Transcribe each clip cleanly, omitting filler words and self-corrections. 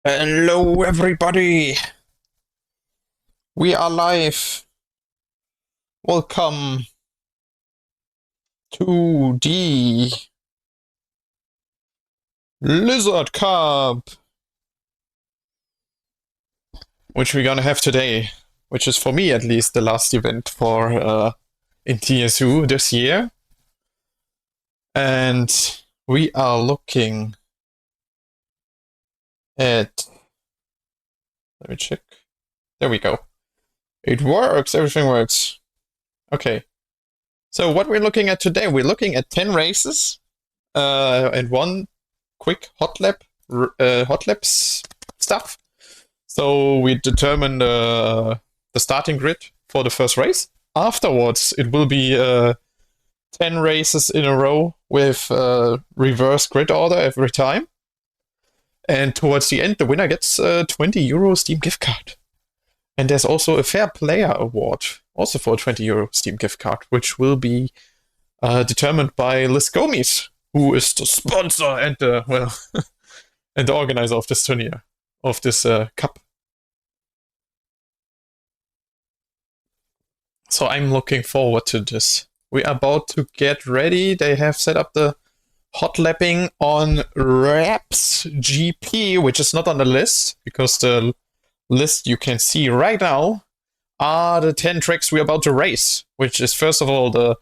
Hello, everybody. We are live. Welcome to the Lizard Cup, which we're gonna have today, which is for me at least the last event for in TSU this year. And we are looking at. Let me check. There we go. It works. Everything works. Okay. So what we're looking at today, we're looking at 10 races and one quick hot laps stuff. So we determine the starting grid for the first race. Afterwards, it will be 10 races in a row with reverse grid order every time. And towards the end, the winner gets a €20 Steam gift card. And there's also a Fair Player Award, also for a €20 Steam gift card, which will be determined by Liz Gomes, who is the sponsor and the and the organizer of this tournament, of this cup. So I'm looking forward to this. We are about to get ready. They have set up the hot lapping on Raps GP, which is not on the list because the list you can see right now are the 10 tracks we're about to race, which is first of all the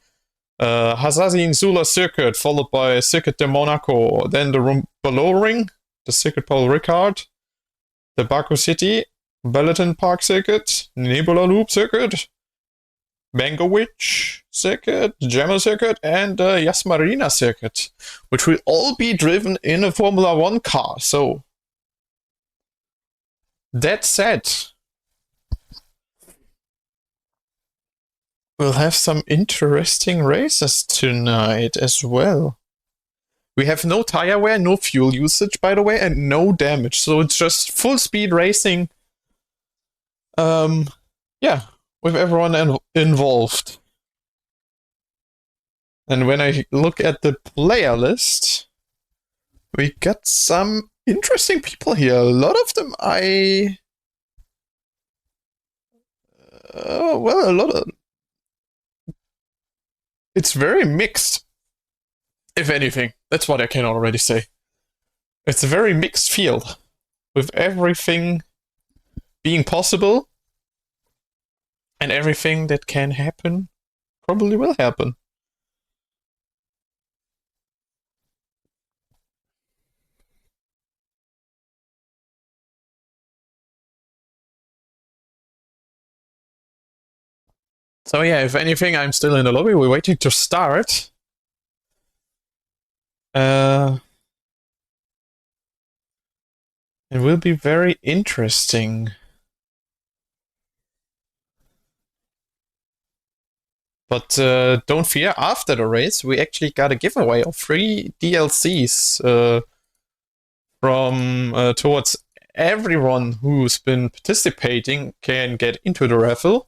Hazazin Zula circuit, followed by Circuit de Monaco, then the Ring, the Circuit Paul Ricard, the Baku City, Balloton Park circuit, Nebula Loop circuit, Mango Witch circuit, Gemma circuit, and the Yas Marina circuit, which will all be driven in a Formula One car. So, that said, we'll have some interesting races tonight as well. We have no tire wear, no fuel usage, by the way, and no damage. So it's just full speed racing. Yeah, with everyone involved. And when I look at the player list, we got some interesting people here. A lot of them a lot of. It's very mixed, if anything. That's what I can already say. It's a very mixed field, with everything being possible, and everything that can happen probably will happen. So yeah, if anything, I'm still in the lobby. We're waiting to start. It will be very interesting. But don't fear, after the race, we actually got a giveaway of 3 DLCs from towards everyone who's been participating can get into the raffle,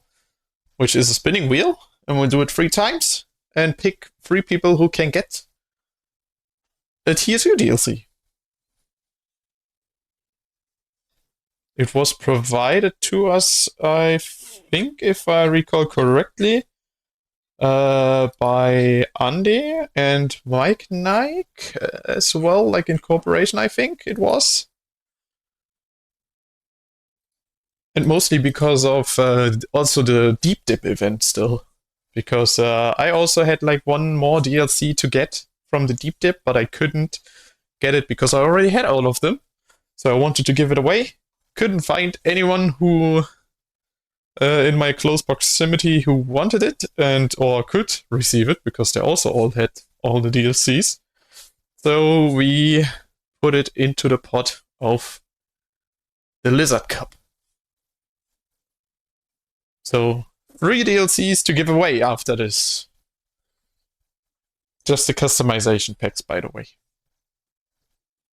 which is a spinning wheel, and we'll do it 3 times and pick 3 people who can get a TSU DLC. It was provided to us, I think, if I recall correctly, by Andy and Mike Nike as well, like in cooperation, I think it was. And mostly because of also the Deep Dip event still. Because I also had like one more DLC to get from the Deep Dip, but I couldn't get it because I already had all of them. So I wanted to give it away. Couldn't find anyone who in my close proximity who wanted it and or could receive it because they also all had all the DLCs. So we put it into the pot of the Lizard Cup. So 3 DLCs to give away after this. Just the customization packs, by the way.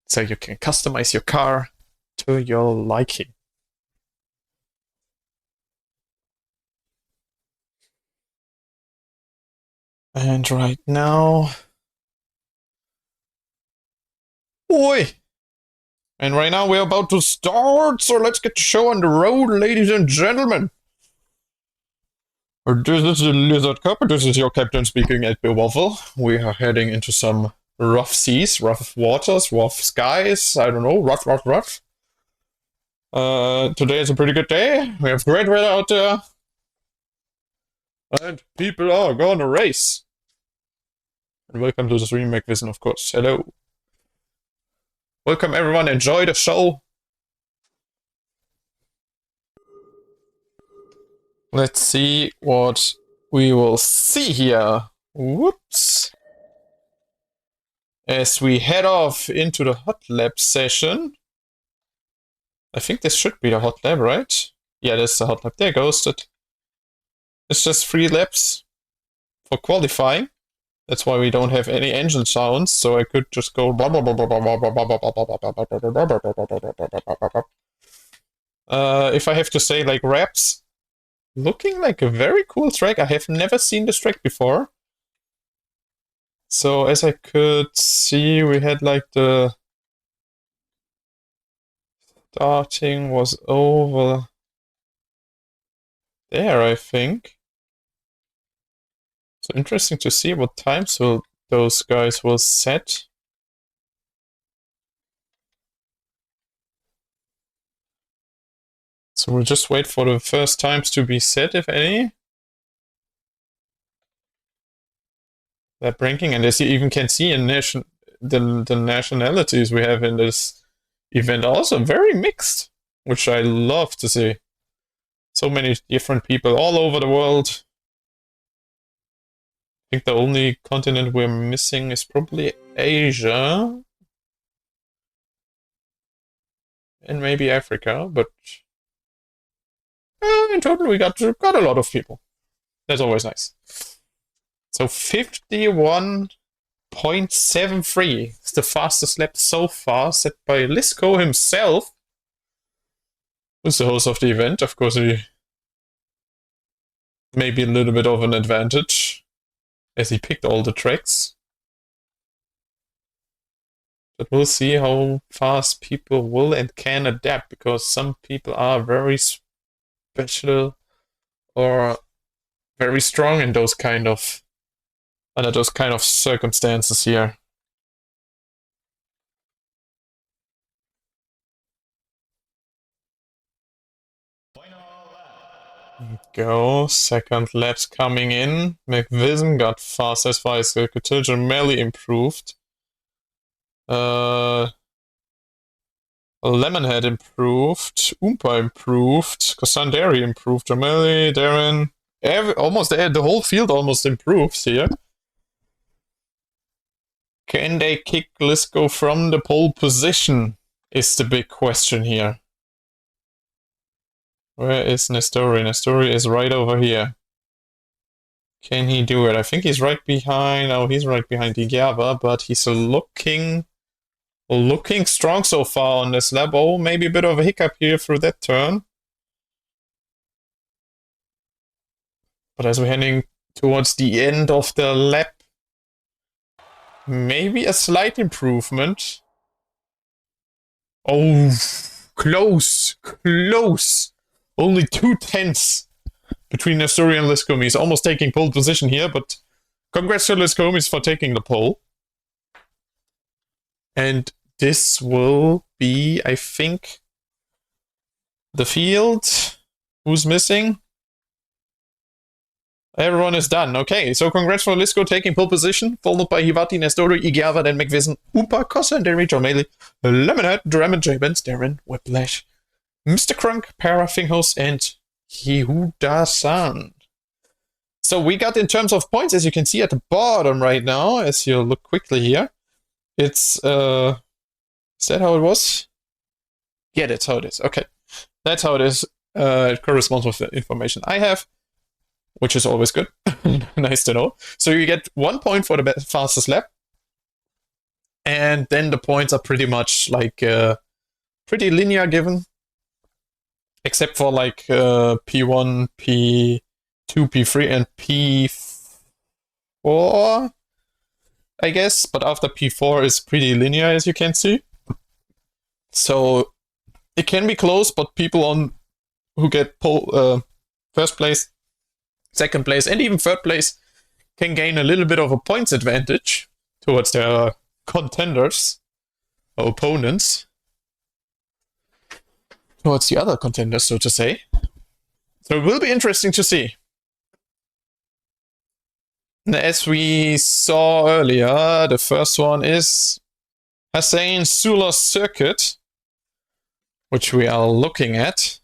So you can customize your car to your liking. And right now... Oi! And right now we're about to start, so let's get the show on the road, ladies and gentlemen. This is the Lizard Cup, this is your captain speaking at Waffle. We are heading into some rough seas, rough waters, rough skies, I don't know, rough. Today is a pretty good day, we have great weather out there. And people are gonna race. And welcome to the stream, McVision, of course. Hello. Welcome everyone, enjoy the show. Let's see what we will see here. Whoops. As we head off into the hot lab session. I think this should be the hot lab, right? Yeah, this is the hot lab. There goes it. It's just 3 laps for qualifying. That's why we don't have any engine sounds, so I could just go. If I have to say, like, raps, looking like a very cool track. I have never seen this track before. So as I could see, we had like the starting was over there, I think. So interesting to see what times those guys will set. So we'll just wait for the first times to be set, if any. That ranking, and as you even can see in the nationalities we have in this event, also very mixed, which I love to see. So many different people all over the world. I think the only continent we're missing is probably Asia. And maybe Africa, but in total we got a lot of people. That's always nice. So 51.73 is the fastest lap so far, set by Lisco himself, who's the host of the event. Of course, he may be a little bit of an advantage, as he picked all the tracks. But we'll see how fast people will and can adapt, because some people are very special or very strong in those kind of under those kind of circumstances here. Go, second lap's coming in. McVision got fast as far as I could tell. Gemelli improved. Lemonhead improved. Oompa improved. Cassandari improved. Gemelli, Darren. Almost the whole field almost improves here. Can they kick Lisco from the pole position? Is the big question here. Where is Nestori? Nestori is right over here. Can he do it? I think he's right behind. Oh, he's right behind Igiava, but he's looking strong so far on this lap. Oh, maybe a bit of a hiccup here through that turn. But as we're heading towards the end of the lap, maybe a slight improvement. Oh, close. Only 2/10 between Nestori and Liscomi. He's almost taking pole position here, but congrats to Liscomi for taking the pole. And this will be, I think, the field. Who's missing? Everyone is done. Okay, so congrats for Lisco taking pole position, followed by Hivati, Nestori, Igiava, then McVision, Oompa, Kossa, and Derry, Jormeli, Lemonhead, Dram, J-Benz, Darren, Whiplash, Mr. Crunk, Parafinghouse, and Yehuda-san. So we got, in terms of points, as you can see at the bottom right now, as you look quickly here, it's, is that how it was? Yeah, that's how it is. Okay, that's how it is. It corresponds with the information I have, which is always good. Nice to know. So you get 1 point for the fastest lap, and then the points are pretty much like pretty linear given, except for like P1, P2, P3, and P4, I guess. But after P4 is pretty linear, as you can see. So it can be close, but people on who get first place, second place, and even third place can gain a little bit of a points advantage towards their contenders or opponents, towards the other contenders, so to say. So it will be interesting to see. And as we saw earlier, the first one is Hussein Sula Circuit, which we are looking at.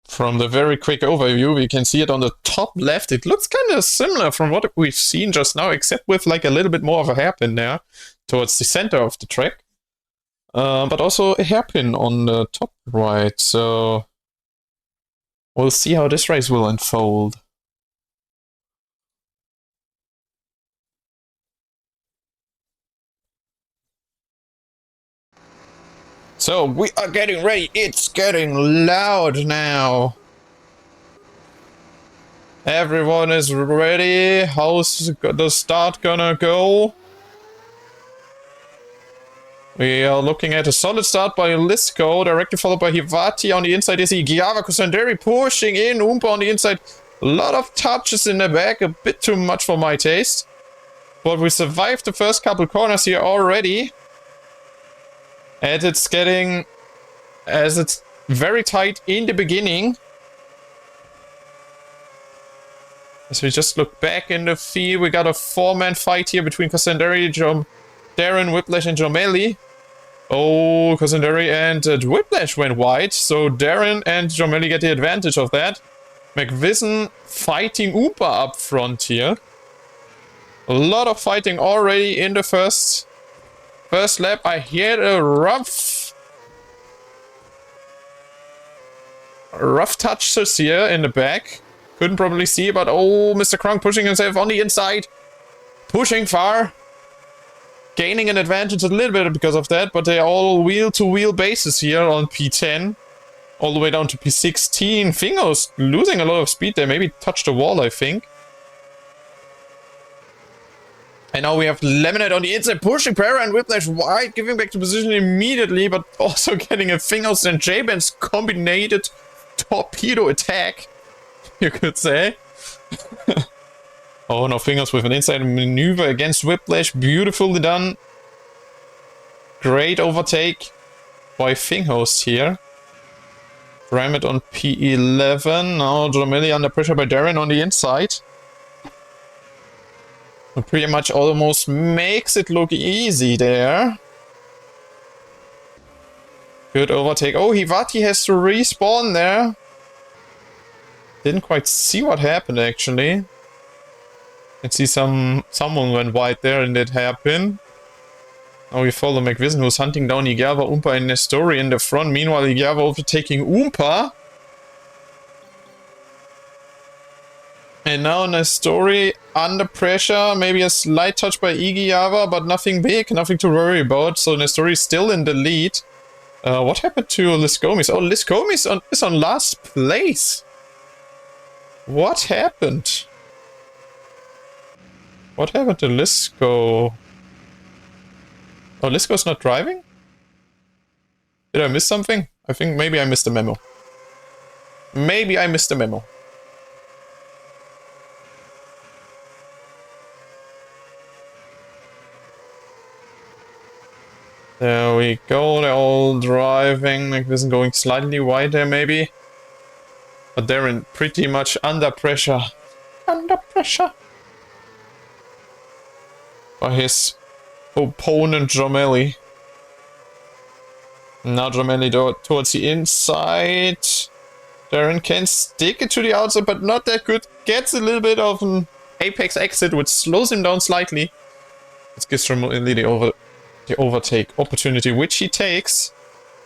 From the very quick overview, we can see it on the top left. It looks kind of similar from what we've seen just now, except with like a little bit more of a hairpin there towards the center of the track. But also a hairpin on the top right, so we'll see how this race will unfold. So we are getting ready. It's getting loud now. Everyone is ready. How's the start gonna go? We are looking at a solid start by Lisco, directly followed by Hivati. On the inside is Igiava Kusanderi pushing in. Oompa on the inside. A lot of touches in the back, a bit too much for my taste. But we survived the first couple corners here already. And it's very tight in the beginning. As we just look back in the field, we got a four-man fight here between Kusanderi, Darren, Whiplash, and Jomeli. Oh, Kusanderi and Whiplash went wide, so Darren and Jomeli get the advantage of that. McVison fighting Oompa up front here. A lot of fighting already in the first lap. I hear a rough touches here in the back. Couldn't probably see, but oh, Mr. Kronk pushing himself on the inside. Pushing far. Gaining an advantage a little bit because of that, but they're all wheel-to-wheel bases here on P10. All the way down to P16. Fingos losing a lot of speed there. Maybe touched the wall, I think. And now we have Lemonade on the inside, pushing Para and Whiplash wide, giving back to position immediately, but also getting a Fingos and J-Band's combined torpedo attack, you could say. Oh no, Fingos with an inside maneuver against Whiplash, beautifully done. Great overtake by Fingos here. Ramit on P11, now Jomeli under pressure by Darren on the inside. Pretty much almost makes it look easy there. Good overtake. Oh, Hivati has to respawn there. Didn't quite see what happened actually. Let's see someone went wide there and it happened. Now we follow McVison who's hunting down Igava, Oompa and Nestori in the front. Meanwhile, Igava overtaking Oompa. And now Nestori under pressure, maybe a slight touch by Igiava, but nothing big, nothing to worry about. So Nestori is still in the lead. What happened to Liscomis? Oh, Liscomis is on last place. What happened? What happened to Lisco? Oh, Lisco's not driving? Did I miss something? I think maybe I missed a memo. Maybe I missed a memo. There we go, they're all driving. McVison going slightly wide there maybe. But they're in pretty much under pressure. Under pressure. By his opponent Jomeli. Now Jomeli towards the inside. Darren can stick it to the outside, but not that good. Gets a little bit of an apex exit, which slows him down slightly. It gives Jomeli the overtake opportunity, which he takes.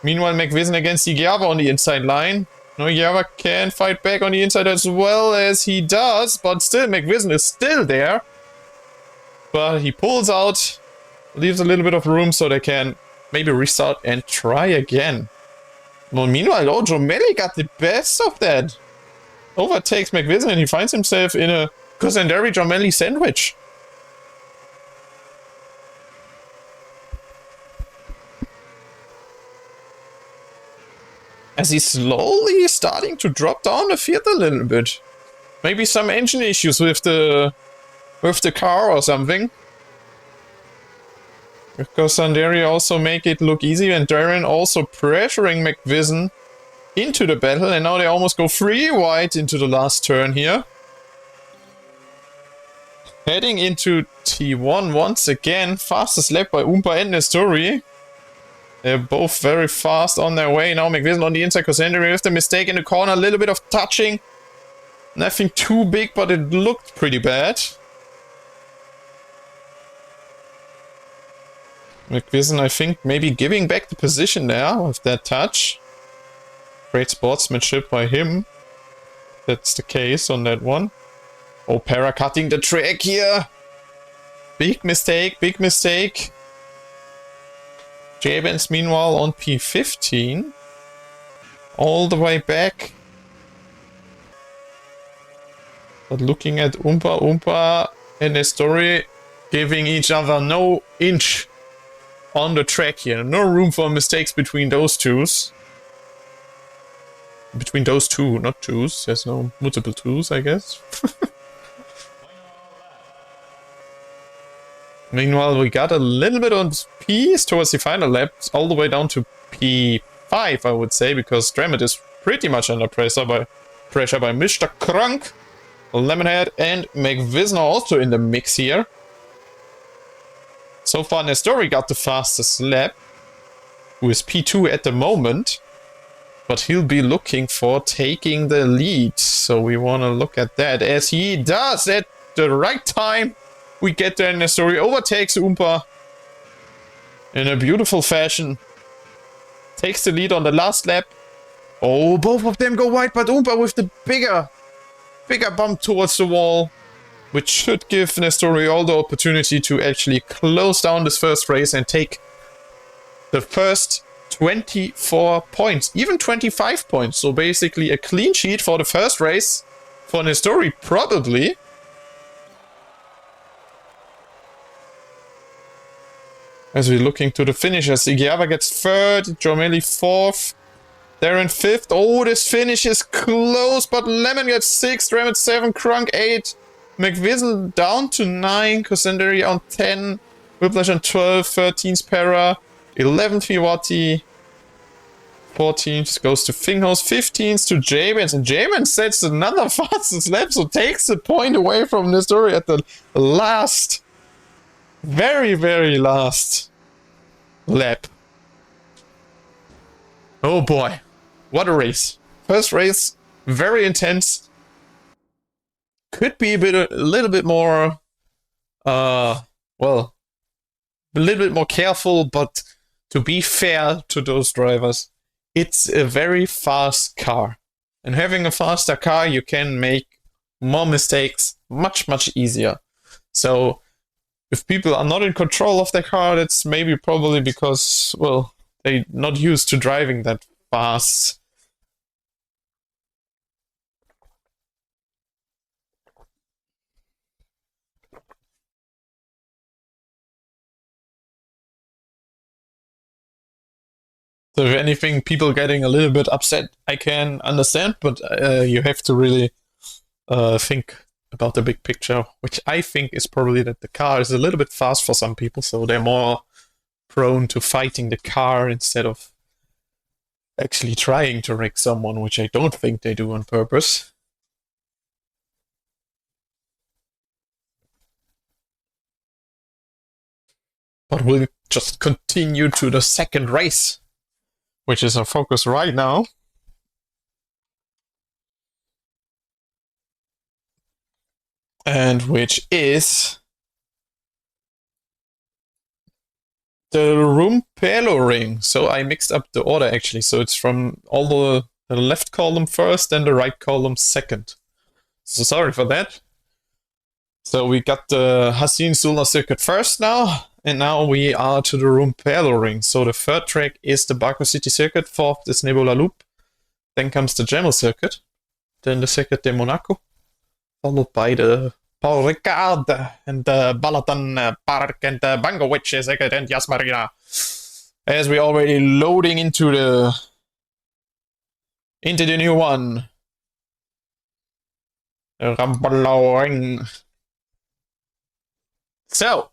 Meanwhile, McVison against Igiava on the inside line. No, Java can fight back on the inside as well as he does, but still McVision is still there. But he pulls out, leaves a little bit of room so they can maybe restart and try again. Well, meanwhile, Jomelli got the best of that. Overtakes McVision and he finds himself in a Cosandari Jomelli sandwich. As he's slowly starting to drop down the field a little bit. Maybe some engine issues with the car or something. Because Sanderi also make it look easy and Darren also pressuring McVision into the battle, and now they almost go 3 wide into the last turn here. Heading into T1 once again, fastest lap by Oompa and Nestori. They're both very fast on their way. Now McVision on the inside, Cosanderi with the mistake in the corner, a little bit of touching. Nothing too big, but it looked pretty bad. McVision, I think, maybe giving back the position there with that touch. Great sportsmanship by him. That's the case on that one. Oh, Para cutting the track here. Big mistake, big mistake. Jabens meanwhile on P15. All the way back. But looking at Oompa and Nestori giving each other no inch on the track here. No room for mistakes between those twos. Between those two, not twos. There's no multiple twos, I guess. Meanwhile, we got a little bit on P's towards the final laps, all the way down to P5, I would say, because Drammett is pretty much under pressure by Mr. Crunk, Lemonhead, and McVision are also in the mix here. So far, Nestori got the fastest lap, who is P2 at the moment. But he'll be looking for taking the lead. So we want to look at that. As he does at the right time, we get there. Nestori overtakes Oompa in a beautiful fashion. Takes the lead on the last lap. Oh, both of them go wide, but Oompa with the bigger bump towards the wall. Which should give Nestori all the opportunity to actually close down this first race and take the first 24 points, even 25 points. So basically a clean sheet for the first race for Nestori, probably. As we're looking to the finishers, Igiava gets 3rd, Jomelli 4th, Darren 5th. Oh, this finish is close, but Lemon gets 6th, Rammet 7, Crunk 8, McVision down to 9, Cosanderi on 10, Whiplash on 12, 13th Para, 11th Viwati, 14th goes to Finghouse, 15th to Jabens, and Jabens sets another fastest lap, so takes the point away from Nestori at the last, very last lap. Oh boy, what a race. First race, very intense. Could be a little bit more, well, a little bit more careful, but to be fair to those drivers, it's a very fast car. And having a faster car, you can make more mistakes much easier. So if people are not in control of their car, that's maybe probably because, well, they're not used to driving that fast. So if anything, people getting a little bit upset, I can understand, but you have to really think about the big picture, which I think is probably that the car is a little bit fast for some people, so they're more prone to fighting the car instead of actually trying to wreck someone, which I don't think they do on purpose. But we'll just continue to the second race, which is our focus right now. And which is the Rumpelo ring. So I mixed up the order actually. So it's from all the The left column first and the right column second. So sorry for that. So we got the Hassin Solar Circuit first now, and now we are to the Rumpelo Ring. So the third track is the Baku City Circuit, fourth this Nebula Loop. Then comes the Gemel Circuit, then the Circuit de Monaco, followed by the Paul Ricard and the Balatan Park and the Bangowitz Circuit and Yas Marina. As we're already loading into the new one. The Rumpelo Ring. So,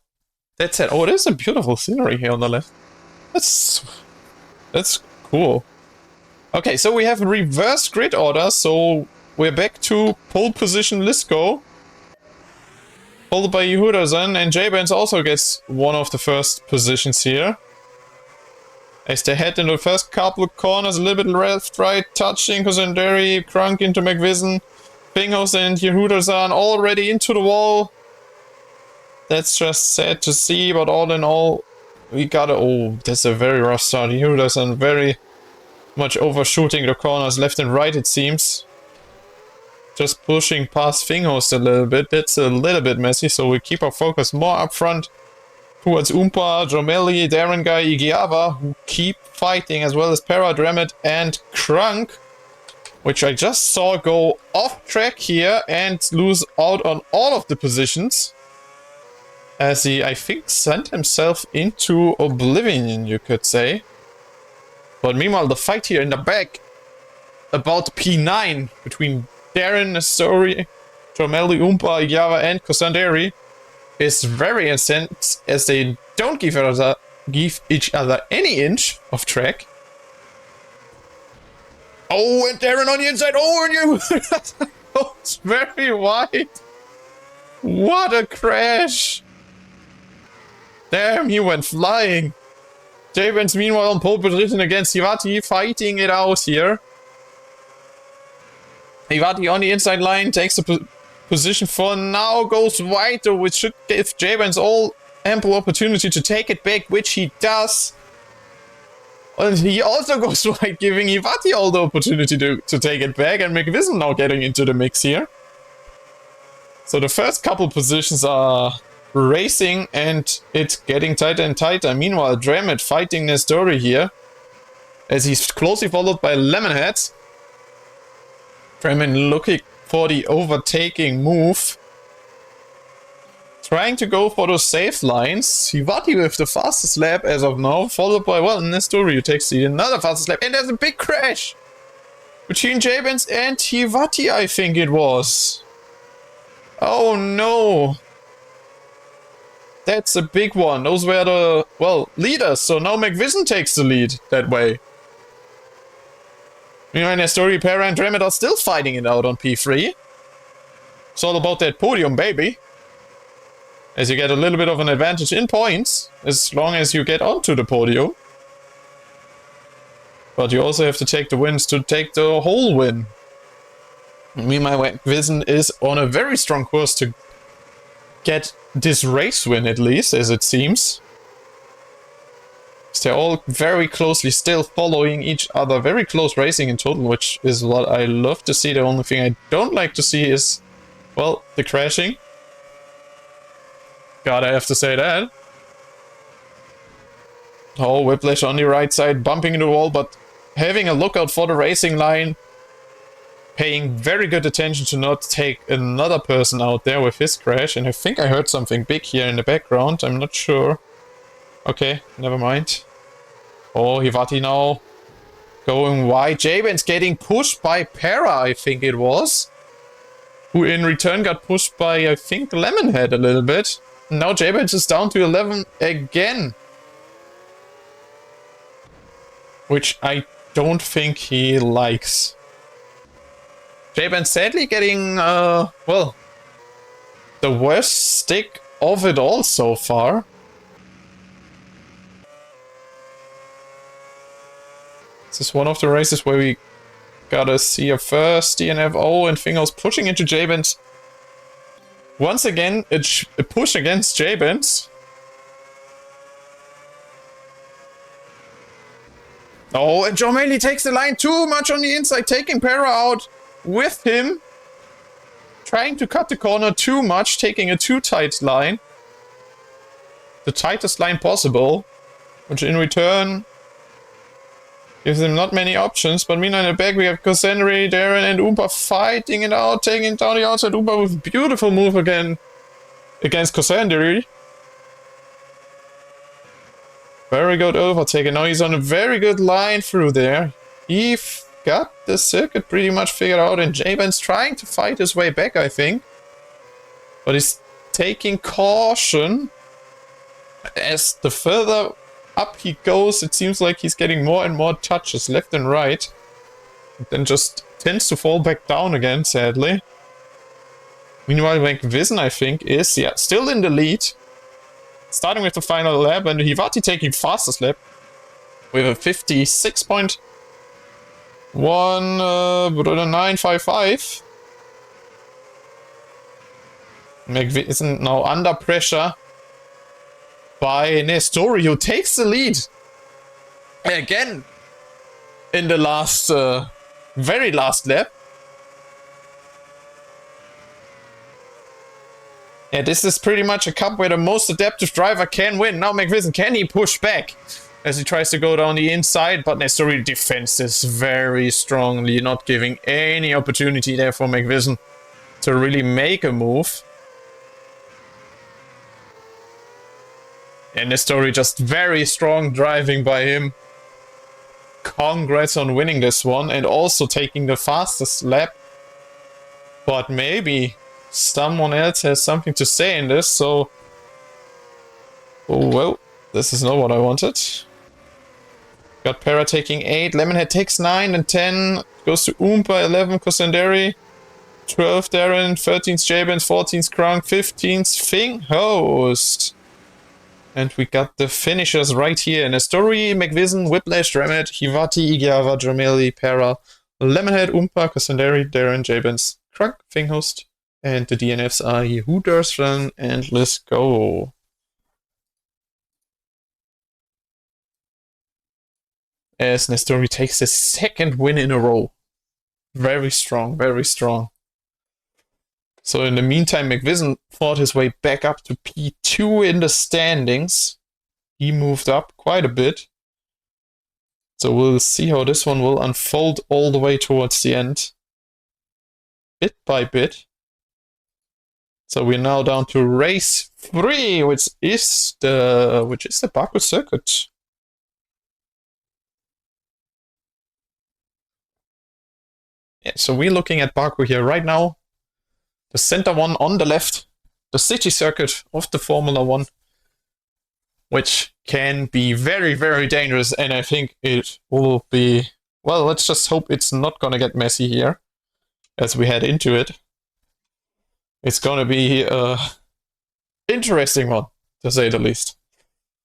that's it. Oh, there's a beautiful scenery here on the left. That's cool. Okay, so we have reverse grid order, so we're back to pole position Lisco. Followed by Yehuda-san, and J-Benz also gets one of the first positions here. As they head in the first couple of corners, a little bit left, right, touching Kosanderi, Krunk into McVision, Pingos and Yehuda-san already into the wall. That's just sad to see, but all in all, we gotta... Oh, that's a very rough start. Yehuda-san very much overshooting the corners left and right, it seems. Just pushing past Finghost a little bit. That's a little bit messy, so we keep our focus more up front towards Oompa, Jomeli, Darren Guy, Igiava, who keep fighting, as well as Para, Dremet, and Krunk, which I just saw go off track here and lose out on all of the positions. As he, I think, sent himself into oblivion, you could say. But meanwhile, the fight here in the back about P9 between Darren, Nestori, Jomeli, Oompa, Igiava, and Kosanderi is very intense, as they don't give each other any inch of track. Oh, and Darren on the inside. Oh, and you... Oh, it's very wide. What a crash. Damn, he went flying. J-Benz meanwhile on pole position against Hivati, fighting it out here. Hivati on the inside line takes the position for now, goes wide though, which should give J-Benz all ample opportunity to take it back, which he does. And he also goes wide, giving Hivati all the opportunity to take it back, and McVision now getting into the mix here. So the first couple positions are racing, and it's getting tighter and tighter. Meanwhile, Dremet fighting Nestori here, as he's closely followed by Lemonhead. Dremet looking for the overtaking move. Trying to go for those safe lines. Hivati with the fastest lap as of now, followed by, well, Nestori who takes the another fastest lap. And there's a big crash between J-Benz and Hivati, I think it was. Oh no. That's a big one. Those were the, well, leaders. So now McVision takes the lead that way. Meanwhile, Nestori, Para, and Dremet are still fighting it out on P3. It's all about that podium, baby. As you get a little bit of an advantage in points, as long as you get onto the podium. But you also have to take the wins to take the whole win. Meanwhile, McVision is on a very strong course to get this race win, at least, as it seems. They're all very closely still following each other. Very close racing in total, which is what I love to see. The only thing I don't like to see is, well, the crashing. Gotta have to say that. Oh, Whiplash on the right side, bumping into the wall, but having a lookout for the racing line. Paying very good attention to not take another person out there with his crash. And I think I heard something big here in the background. I'm not sure. Okay, never mind. Oh, Hivati now going wide. J-Benz getting pushed by Para, I think it was. Who in return got pushed by, I think, Lemonhead a little bit. Now J-Benz is down to 11 again. Which I don't think he likes. J-Benz sadly getting, well, the worst stick of it all so far. This is one of the races where we gotta see a first DNF. Oh, and Fingers pushing into J-Benz. Once again, a push against J-Benz. Oh, and Jormeli takes the line too much on the inside, taking Para out with him. Trying to cut the corner too much, taking a too tight line. The tightest line possible, which in return gives him not many options. But meanwhile in the back we have Kosendri, Darren and Oompa fighting it out, taking down the outside. Oompa with beautiful move again against Kosendri. Very good overtake, and now he's on a very good line through there. He got the circuit pretty much figured out, and Jabin's trying to fight his way back, I think. But he's taking caution. As the further up he goes, it seems like he's getting more and more touches left and right. And then just tends to fall back down again, sadly. Meanwhile, McVision, I think, is, yeah, still in the lead. Starting with the final lap, and Hivati taking fastest lap with a 56.1955. McVision now under pressure by Nestori, who takes the lead again in the last, very last lap. Yeah, this is pretty much a cup where the most adaptive driver can win. Now McVision, can he push back as he tries to go down the inside? But Nestori defends this very strongly, not giving any opportunity there for McVision to really make a move. And Nestori just very strong driving by him. Congrats on winning this one and also taking the fastest lap. But maybe someone else has something to say in this, so... Oh, well, this is not what I wanted. Got Para taking 8, Lemonhead takes 9 and 10. Goes to Oompa, 11 Kosenderi, 12 Darren, 13th Jabin, 14th Krunk, 15th Finghost. And we got the finishers right here. Nestori, McVision, Whiplash, Remit, Hivati, Igiava, Jormeli, Para, Lemonhead, Oompa, Kosenderi, Darren, Jabins, Krunk, Finghost. And the DNFs are Yehudersran and Let's Go. As Nestori takes his second win in a row. Very strong, very strong. So in the meantime, McVision fought his way back up to P2 in the standings. He moved up quite a bit. So we'll see how this one will unfold all the way towards the end. Bit by bit. So we're now down to race 3, which is the Baku circuit. Yeah, so we're looking at Baku here right now. The center one on the left, the city circuit of the Formula 1, which can be very, very dangerous, and I think it will be, well, let's just hope it's not gonna get messy here as we head into it. It's gonna be an interesting one, to say the least.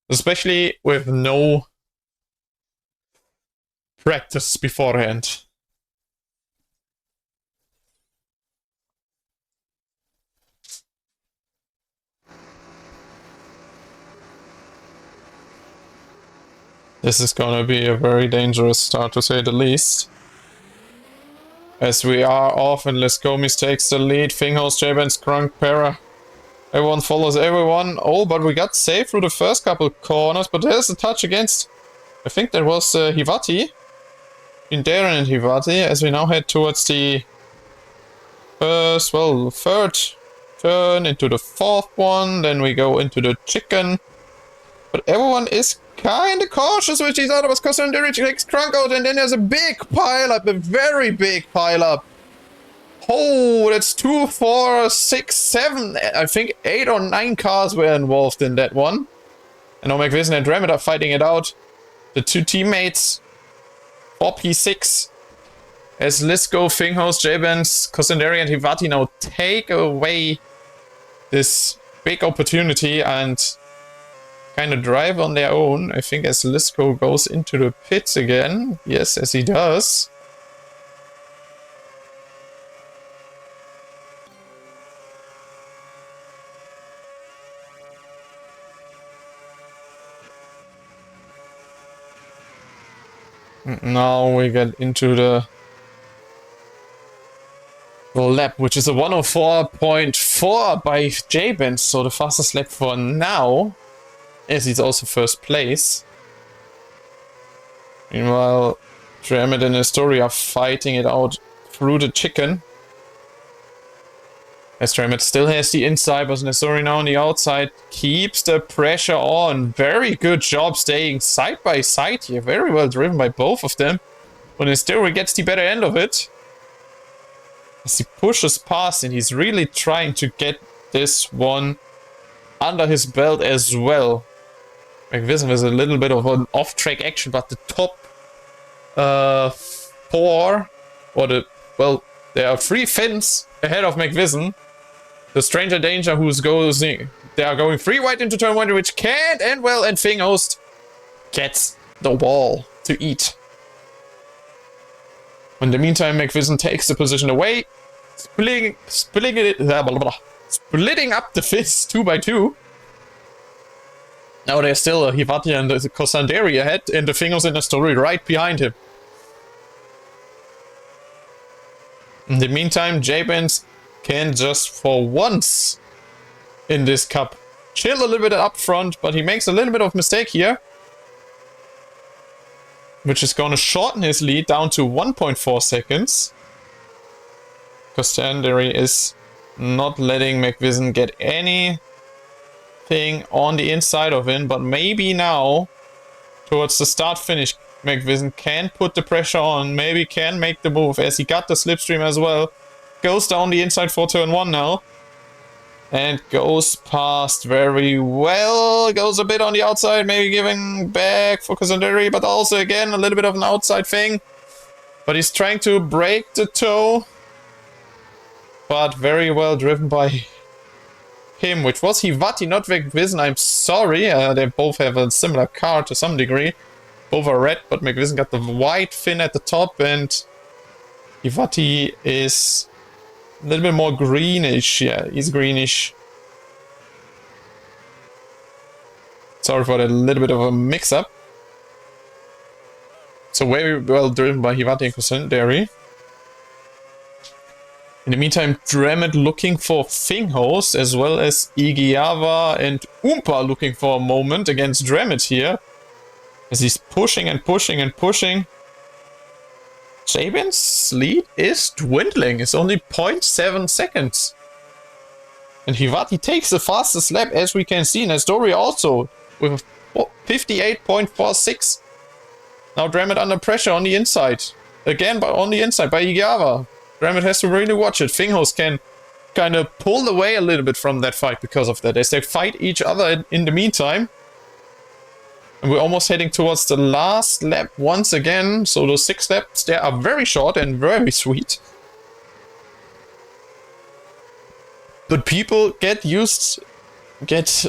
Especially with no practice beforehand. This is gonna be a very dangerous start, to say the least. As we are off and Leskomis takes the lead. Finghouse, Jabens, Krunk, Para. Everyone follows everyone. Oh, but we got safe through the first couple corners. But there's a touch against, I think that was Hivati. In Darren and Hivati, as we now head towards the third turn into the fourth one. Then we go into the chicken. But everyone is kind of cautious with these others because Derek takes Krunk out, and then there's a big pile-up, a very big pile-up. Oh, that's 2, 4, 6, 7, I think 8 or 9 cars were involved in that one. And now McVision and Remit are fighting it out. The two teammates, 4P6, as Lisco, Finghouse, Jabens, Kosenderi and Hivati now take away this big opportunity and kind of drive on their own. I think as Lisco goes into the pits again. Yes, as he does. Now we get into the lap, which is a 104.4 by J-Benz, so the fastest lap for now, as he's also first place. Meanwhile, Dramet and Nestori are fighting it out through the chicken. As Dramet still has the inside, but Nestori now on the outside keeps the pressure on. Very good job staying side by side here. Very well driven by both of them. But Nestori gets the better end of it. As he pushes past, and he's really trying to get this one under his belt as well. McVision with a little bit of an off-track action, but the top four, well, there are 3 Finns ahead of McVision. The Stranger Danger they are going 3 wide into turn 1, which can't end well, and Finghost gets the wall to eat. In the meantime, McVision takes the position away, splitting up the Finns 2 by 2. Now there's still a Hivati and the Kosanderi ahead, and the Fingers in the story right behind him. In the meantime, J-Benz can just for once in this cup chill a little bit up front, but he makes a little bit of mistake here, which is going to shorten his lead down to 1.4 seconds. Kosanderi is not letting McVision get anything on the inside of him, but maybe now, towards the start-finish, McVision can put the pressure on, maybe can make the move, as he got the slipstream as well. Goes down the inside for turn 1 now. And goes past very well. Goes a bit on the outside, maybe giving back for Kosanderi, but also again a little bit of an outside thing. But he's trying to break the toe. But very well driven by him, which was Hivati, not McVision. I'm sorry, they both have a similar car to some degree. Both are red, but McVision got the white fin at the top, and Hivati is a little bit more greenish. Yeah, he's greenish. Sorry for that little bit of a mix-up. So very well driven by Hivati and Kosanderi. In the meantime, Dramet looking for Finghost, as well as Igiava and Oompa looking for a moment against Dramet here. As he's pushing and pushing and pushing. J-Ben's lead is dwindling. It's only 0.7 seconds. And Hivati takes the fastest lap, as we can see. Nestori also with 58.46. Now Dramet under pressure on the inside. Again, on the inside by Igiava. Dramet has to really watch it. Finghost can kind of pull away a little bit from that fight because of that, as they fight each other in the meantime. And we're almost heading towards the last lap once again. So those 6 laps there are very short and very sweet. But people get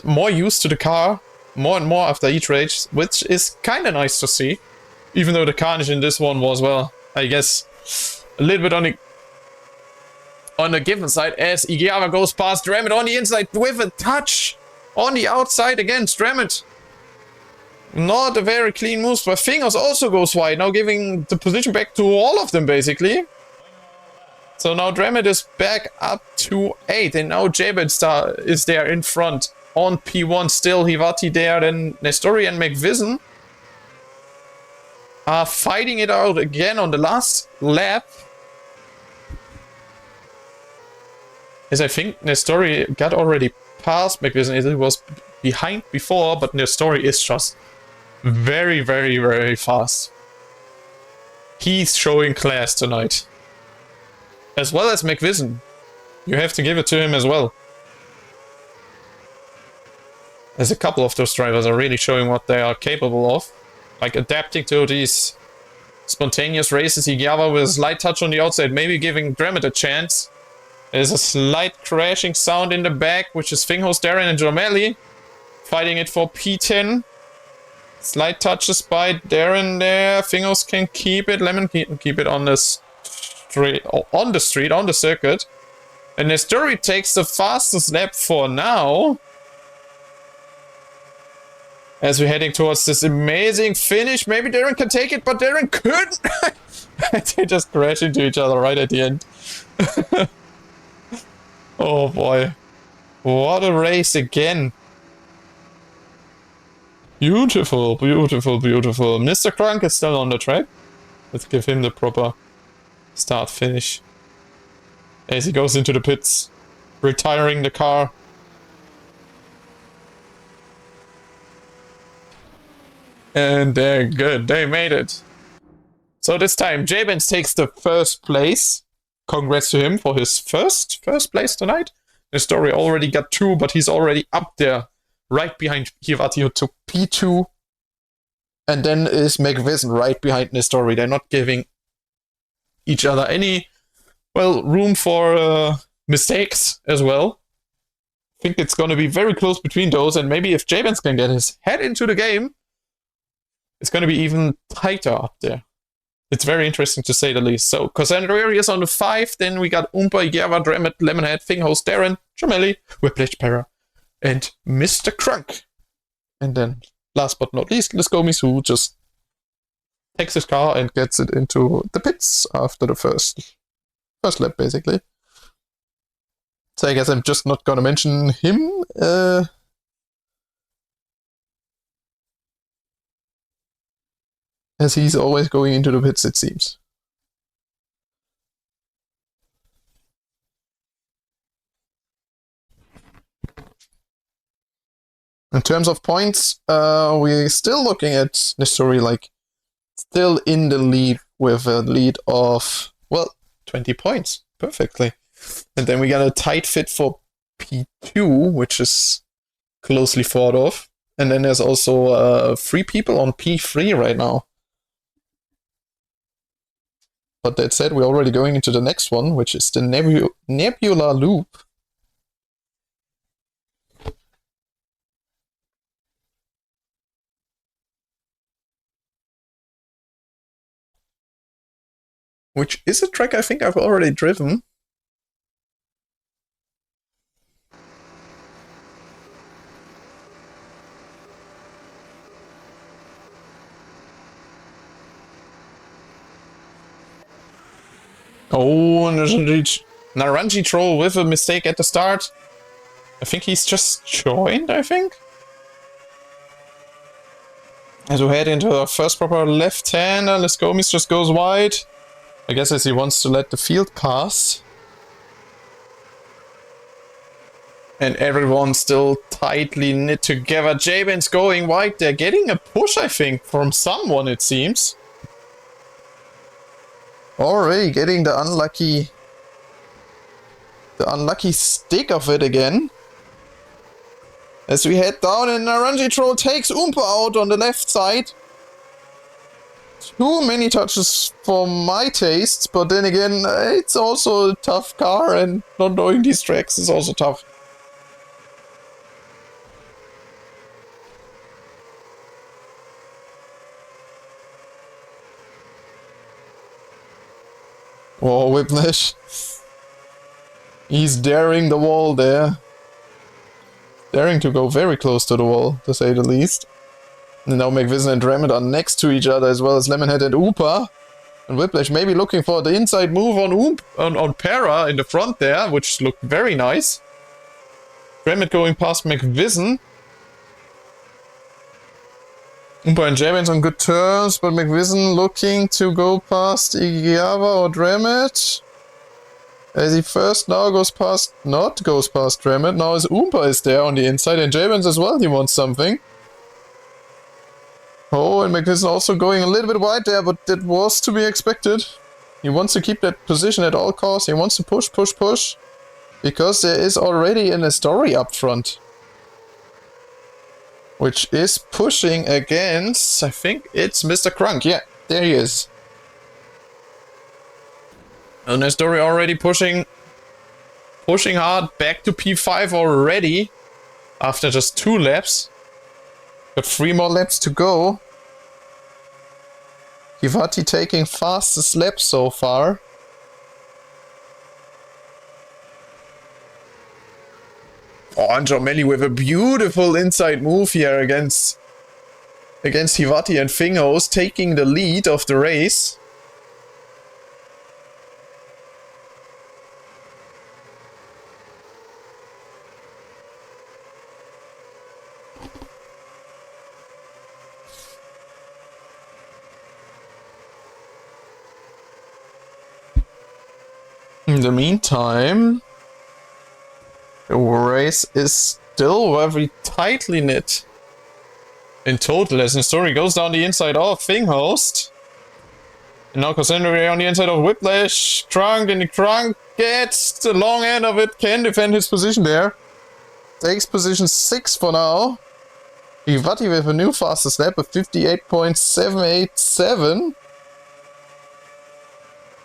more used to the car more and more after each race, which is kind of nice to see. Even though the carnage in this one was, well, I guess a little bit on the given side, as Igiava goes past Dramet on the inside with a touch on the outside against Dramet. Not a very clean move, but Fingers also goes wide, now giving the position back to all of them basically. So now Dramet is back up to 8, and now J-Benz is there in front on P1 still. Hivati there, then Nestori and McVision are fighting it out again on the last lap. As I think Nestori got already past McVision, as it was behind before, but Nestori is just very, very, very fast. He's showing class tonight. As well as McVision. You have to give it to him as well. As a couple of those drivers are really showing what they are capable of. Like adapting to these spontaneous races. Igiava with a slight touch on the outside, maybe giving Dramet a chance. There's a slight crashing sound in the back, which is Finghost, Darren, and Jomeli fighting it for P10. Slight touches by Darren there. Finghost can keep it. Lemon can keep it on the street, on the circuit. And Nestori takes the fastest lap for now. As we're heading towards this amazing finish. Maybe Darren can take it, but Darren couldn't. They just crash into each other right at the end. Oh boy. What a race again. Beautiful, beautiful, beautiful. Mr. Crunk is still on the track. Let's give him the proper start finish. As he goes into the pits, retiring the car. And they're good, they made it. So this time, Jabens takes the first place. Congrats to him for his first place tonight. The story already got 2, but he's already up there, right behind Hivati, who took P2. And then is McVison right behind Nestori. They're not giving each other any, well, room for mistakes as well. I think it's going to be very close between those, and maybe if Jabens can get his head into the game, it's going to be even tighter up there. It's very interesting to say the least. So, Cassandra is on the 5, then we got Oompa, Yava, Dremet, Lemonhead, Finghost, Darren, Jamelli, Whiplash, Para, and Mr. Crunk. And then, last but not least, Let's Go Misu just takes his car and gets it into the pits after the first lap, basically. So I guess I'm just not gonna mention him. As he's always going into the pits, it seems. In terms of points, we're still looking at Nestori, like, still in the lead with a lead of, well, 20 points. Perfectly. And then we got a tight fit for P2, which is closely thought of. And then there's also 3 people on P3 right now. But that said, we're already going into the next one, which is the Nebula Loop. Which is a track I think I've already driven. Oh, Naranji Troll with a mistake at the start. I think he's just joined, I think. As we head into our first proper left-hander, Let's Go Miss just goes wide. I guess as he wants to let the field pass. And everyone still tightly knit together. Jabens going wide. They're getting a push, I think, from someone, it seems. Already getting the unlucky stick of it again. As we head down and Naranji Troll takes Oompa out on the left side. Too many touches for my tastes, but then again, it's also a tough car and not knowing these tracks is also tough. Oh, Whiplash. He's daring the wall there. Daring to go very close to the wall, to say the least. And now McVison and Dremet are next to each other, as well as Lemonhead and Oompa. And Whiplash maybe looking for the inside move on Para in the front there, which looked very nice. Dremet going past McVison. Oompa and Jabens on good terms, but McVison looking to go past Igiyava or Dremet. As he first now goes past Dremet. Now his Oompa is there on the inside, and Jabens as well, he wants something. Oh, and McVison also going a little bit wide there, but that was to be expected. He wants to keep that position at all costs. He wants to push. Because there is already an Astoria up front. Which is pushing against, I think it's Mr. Crunk. Yeah, there he is. And Astoria already pushing hard back to P5 already. After just 2 laps. Got 3 more laps to go. Hivati taking fastest lap so far. Oh, and Jomelli with a beautiful inside move here against against Hivati and Fingos, taking the lead of the race. In the meantime, the race is still very tightly knit. In total, as the story goes down the inside of Finghost. And now Cassandra on the inside of Whiplash. Trunk, and the Trunk gets the long end of it. Can defend his position there. Takes position 6 for now. Hivati with a new fastest lap of 58.787.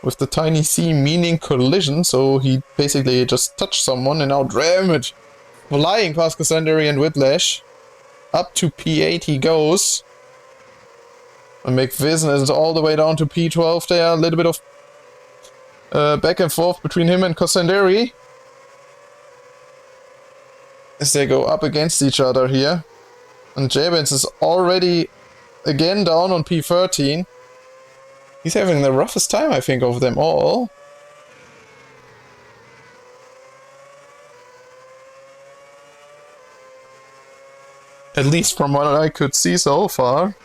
With the tiny C meaning collision, so he basically just touched someone and now damn it. Flying past Cassandra and Whiplash. Up to P8 he goes. And McVison is all the way down to P12 there. A little bit of back and forth between him and Cassandra. As they go up against each other here. And Jabens is already again down on P13. He's having the roughest time, I think, of them all. At least from what I could see so far.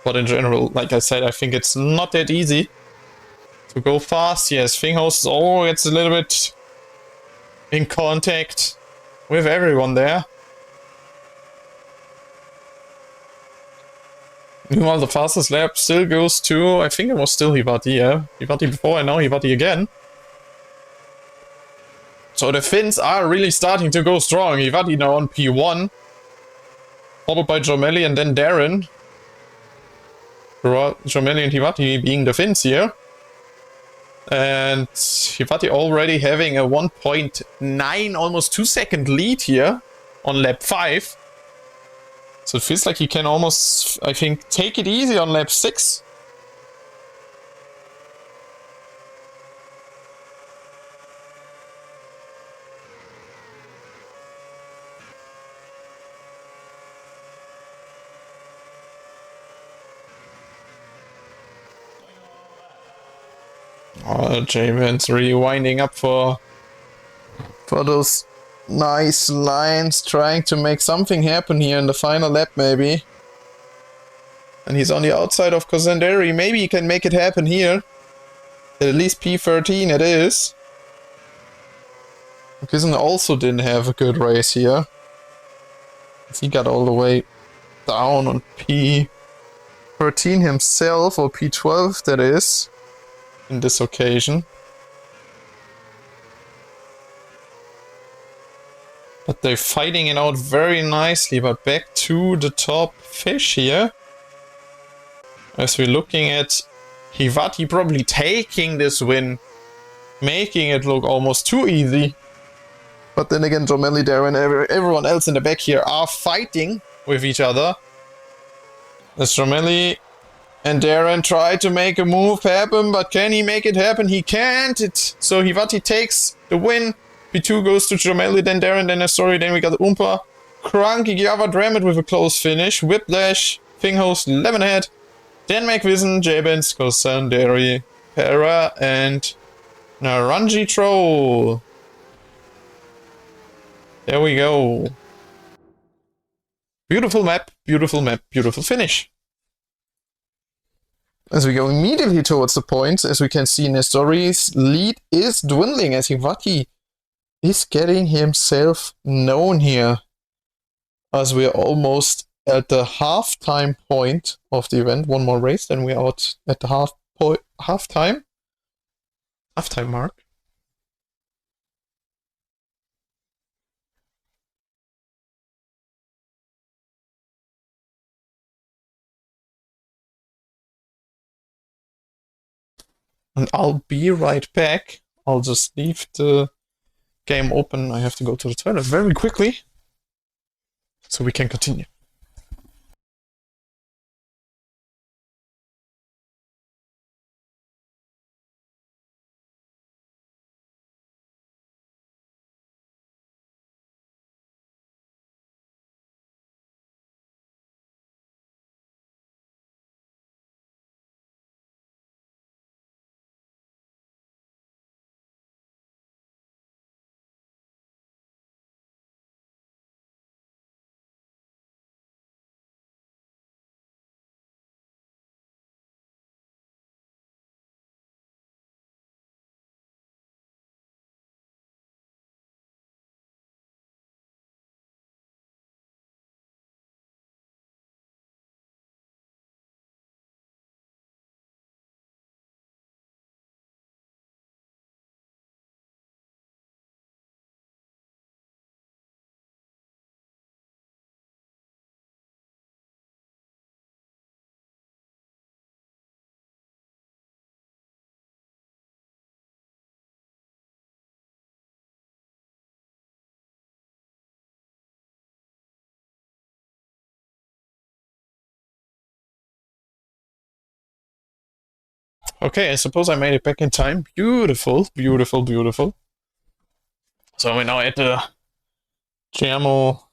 But in general, like I said, I think it's not that easy to go fast. Yes, Finghouse, oh, it's a little bit in contact with everyone there. Meanwhile, the fastest lap still goes to, I think it was still Hivati, yeah. Hivati before and now Hivati again. So the Finns are really starting to go strong. Hivati now on P1. Followed by Jomelli and then Darren. Jomelli and Hivati being the Finns here. And Hivati already having a 1.9, almost 2-second lead here on lap 5. So it feels like he can almost, I think, take it easy on lap 6. Oh, Javen's really winding up for those nice lines, trying to make something happen here in the final lap maybe. And he's on the outside of Cosanderi. Maybe he can make it happen here. At least P13 it is. Kisen also didn't have a good race here. He got all the way down on P13 himself, or P12 that is, in this occasion. But they're fighting it out very nicely, but back to the top fish here. As we're looking at Hivati probably taking this win, making it look almost too easy. But then again, Jomelli, Darren, everyone else in the back here are fighting with each other. As Jomelli and Darren try to make a move happen, but can he make it happen? He can't. So Hivati takes the win. P2 goes to Jomelli, then Darren, then Astori, then we got Oompa. Cranky Giava Dramit with a close finish. Whiplash, Finghost, Lemon ahead. Dan McVison, Jabens, Kosanderi, Para, and Naranji Troll. There we go. Beautiful map, beautiful finish. As we go immediately towards the points, as we can see in Nestori's lead is dwindling as Hivati is getting himself known here. As we're almost at the halftime point of the event. One more race, then we're out at the halftime mark. And I'll be right back. I'll just leave the game open. I have to go to the toilet very quickly so we can continue. Okay, I suppose I made it back in time. Beautiful, beautiful, beautiful. So we're now at the Germal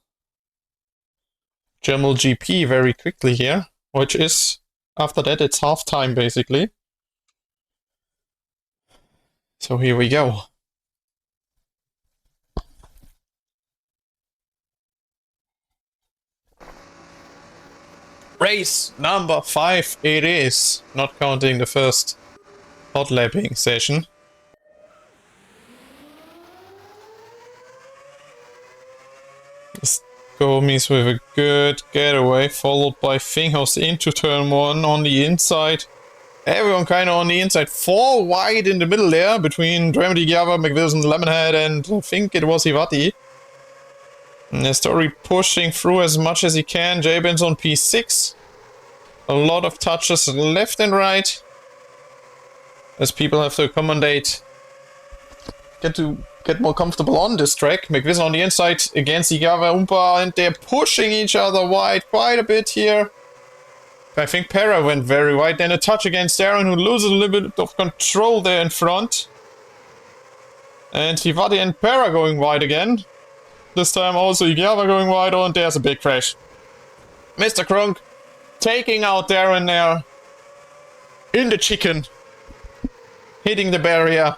GP very quickly here, which is, after that, it's half time basically. So here we go. Race number 5 it is, not counting the first hot lapping session. Gomes with a good getaway, followed by Finghaus into turn 1 on the inside. Everyone kind of on the inside. 4 wide in the middle there between Dramedy, Giava, McWilson, Lemonhead, and I think it was Ivati. Nestori pushing through as much as he can. J-Ben's on P6. A lot of touches left and right, as people have to accommodate, get more comfortable on this track. McWilson on the inside against Igawa, Umpa, and they're pushing each other wide quite a bit here. I think Para went very wide. Then a touch against Darren, who loses a little bit of control there in front. And Hivati and Para going wide again. This time also Igawa going wide, and there's a big crash. Mr. Krunk taking out Darren there. In the chicken. Hitting the barrier.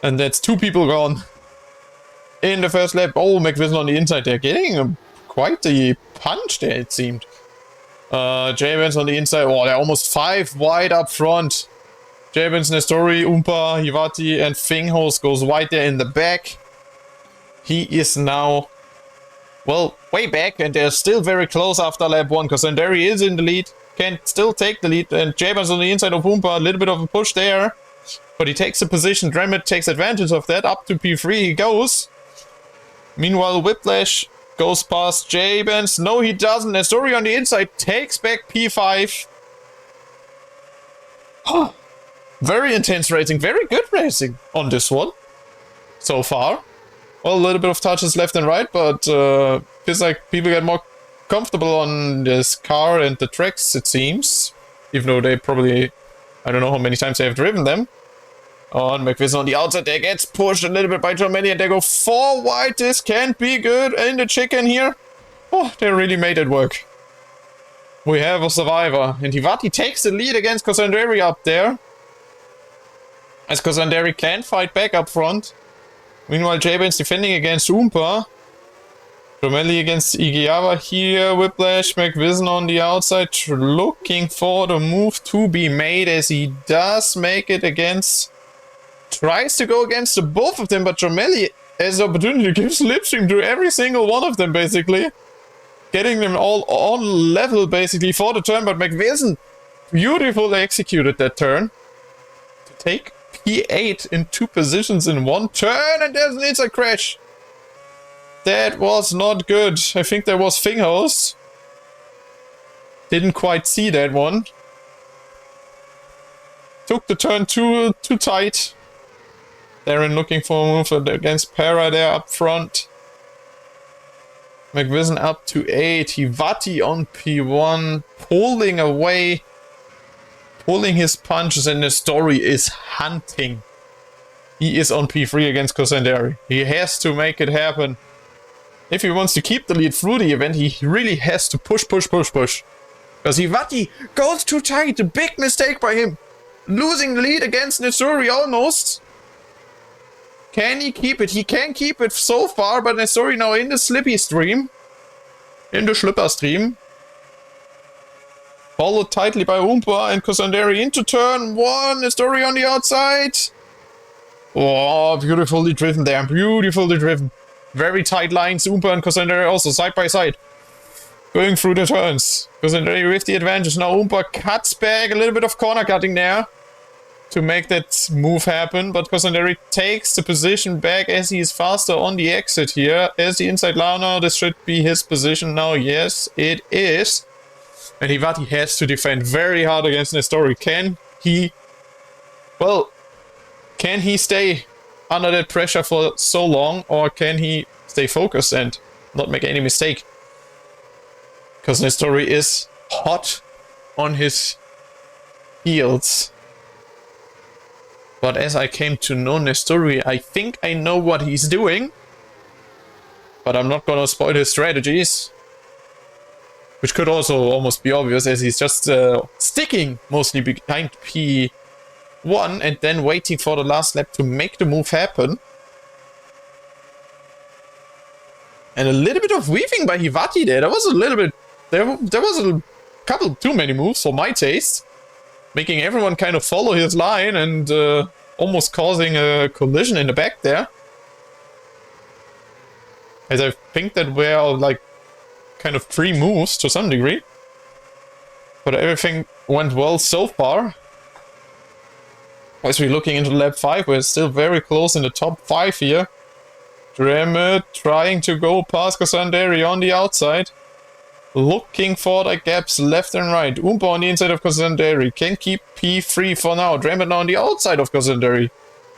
And that's 2 people gone. In the first lap. Oh, McWilson on the inside there. Getting quite the punch there, it seemed. J-Ben's on the inside. Oh, they're almost 5 wide up front. J-Ben's, Nestori, Umpa, Hivati, and Finghaus goes wide there in the back. He is now, well, way back, and they're still very close after lap 1, because Sanderi is in the lead, can still take the lead, and J-Ben's on the inside of Umpa, a little bit of a push there, but he takes the position. Dremet takes advantage of that. Up to P3 he goes. Meanwhile, Whiplash goes past J-Benz. No, he doesn't. Nestori on the inside takes back P5. Oh, very intense racing. Very good racing on this one so far. Well, a little bit of touches left and right, but feels like people get more comfortable on this car and the tracks, it seems. Even though they probably, I don't know how many times they have driven them. On McWilson on the outside, there gets pushed a little bit by John Melly, and they go 4 wide. This can't be good in the chicken here. Oh, they really made it work. We have a survivor, and Hivati takes the lead against Kosanderi up there. As Kosanderi can fight back up front. Meanwhile, J-Ben's defending against Oompa. Romelli against Igiawa here. Whiplash, McWilson on the outside, looking for the move to be made, as he does make it against... Tries to go against the both of them, but Romelli has the opportunity to give slipstream to every single one of them, basically. Getting them all on level, basically, for the turn, but McWilson beautifully executed that turn. To take P8 in 2 positions in 1 turn, and there's an inside crash. That was not good. I think that was Finghaus. Didn't quite see that one. Took the turn too tight. Darren looking for a move against Para there up front. McWilson up to 8. Hivati on P1. Pulling away. Pulling his punches, and the story is hunting. He is on P3 against Kosanderi. He has to make it happen. If he wants to keep the lead through the event, he really has to push. Because Hivati goes too tight. A big mistake by him. Losing the lead against Nesuri almost. Can he keep it? He can keep it so far, but Nesuri now in the slippy stream. In the slipper stream. Followed tightly by Oompa and Kosanderi into turn 1. Nesuri on the outside. Oh, beautifully driven there. Beautifully driven. Very tight lines. Oompa and Kosanderi also side by side. Going through the turns. Kosanderi with the advantage. Now Oompa cuts back. A little bit of corner cutting there to make that move happen, but Kosanderi takes the position back as he is faster on the exit here. As the inside Lana, this should be his position now. Yes, it is. And Hivati has to defend very hard against Nestori. Can he stay under that pressure for so long, or can he stay focused and not make any mistake? Because Nestori is hot on his heels. But as I came to know Nestori, I think I know what he's doing. But I'm not gonna spoil his strategies. Which could also almost be obvious, as he's just sticking mostly behind P1 and then waiting for the last lap to make the move happen. And a little bit of weaving by Hivati there. That was a little bit... There was a couple too many moves for my taste. Making everyone kind of follow his line and almost causing a collision in the back there. As I think that were like kind of 3 moves to some degree. But everything went well so far. As we're looking into lap 5, we're still very close in the top 5 here. Dremet trying to go past Cassandari on the outside. Looking for the gaps left and right. Oompa on the inside of Cassandari. Can keep P3 for now. Dremet now on the outside of Cassandari.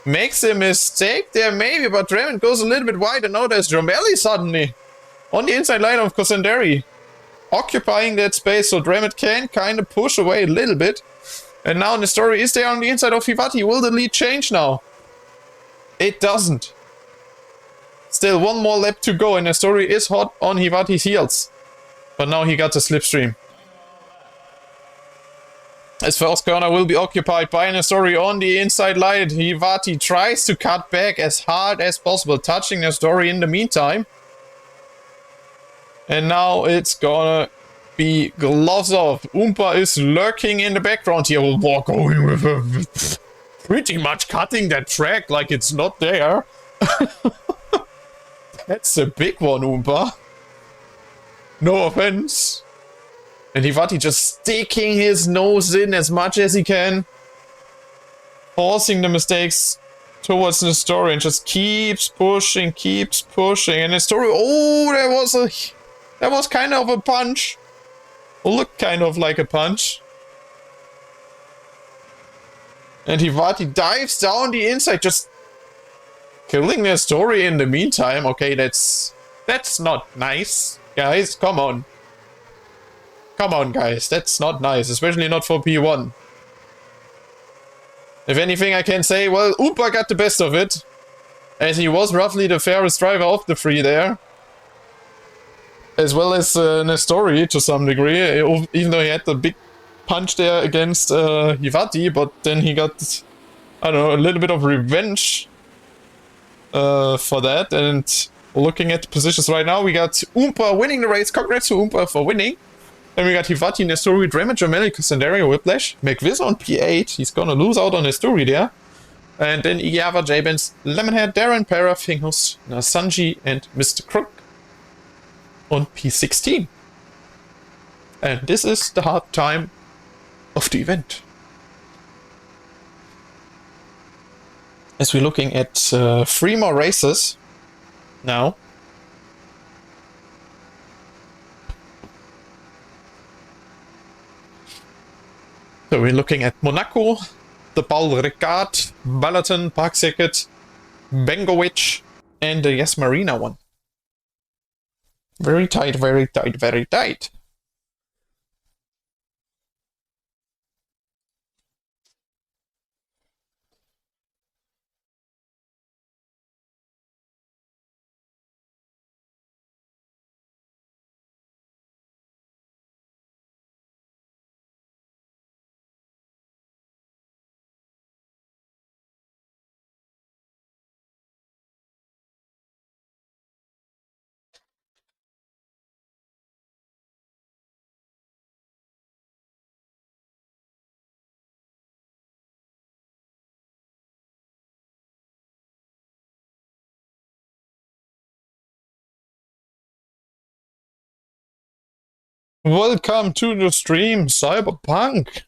Makes a mistake there maybe, but Dremet goes a little bit wide and now there's Dromelli suddenly. On the inside line of Cassandari. Occupying that space so Dremet can kind of push away a little bit. And now Nestori is there on the inside of Hivati. Will the lead change now? It doesn't. Still one more lap to go and Nestori is hot on Hivati's heels. But now he got the slipstream. His first corner will be occupied by Nestori on the inside line. Hivati tries to cut back as hard as possible, touching Nestori in the meantime. And now it's gonna be gloves off. Oompa is lurking in the background here. We're going with a pretty much cutting that track like it's not there. That's a big one, Oompa. No offense. And Hivati just sticking his nose in as much as he can. Forcing the mistakes towards Nestori and just keeps pushing. And Nestori, oh, that was kind of a punch. Looked kind of like a punch. And Hivati dives down the inside, just killing Nestori in the meantime. Okay, that's not nice. Guys, come on. Come on, guys. That's not nice. Especially not for P1. If anything, I can say, well, Oompa got the best of it. As he was roughly the fairest driver of the 3 there. As well as Nestori to some degree. Even though he had the big punch there against Hivati. But then he got, I don't know, a little bit of revenge for that. And looking at the positions right now, we got Oompa winning the race. Congrats to Oompa for winning. Then we got Hivati, Nestori, Dremet, Jameli, Cassandari, Whiplash, McViz on P8. He's gonna lose out on Nestori there. And then Iyava, J-Benz, Lemonhead, Darren, Para, Finghus, Nasanji, and Mr. Crook on P16. And this is the hard time of the event. As we're looking at 3 more races now. So we're looking at Monaco, the Paul Ricard, Balaton, Park Circuit, Bengovic, and the Yes Marina one. Very tight, very tight, very tight. Welcome to the stream, Cyberpunk!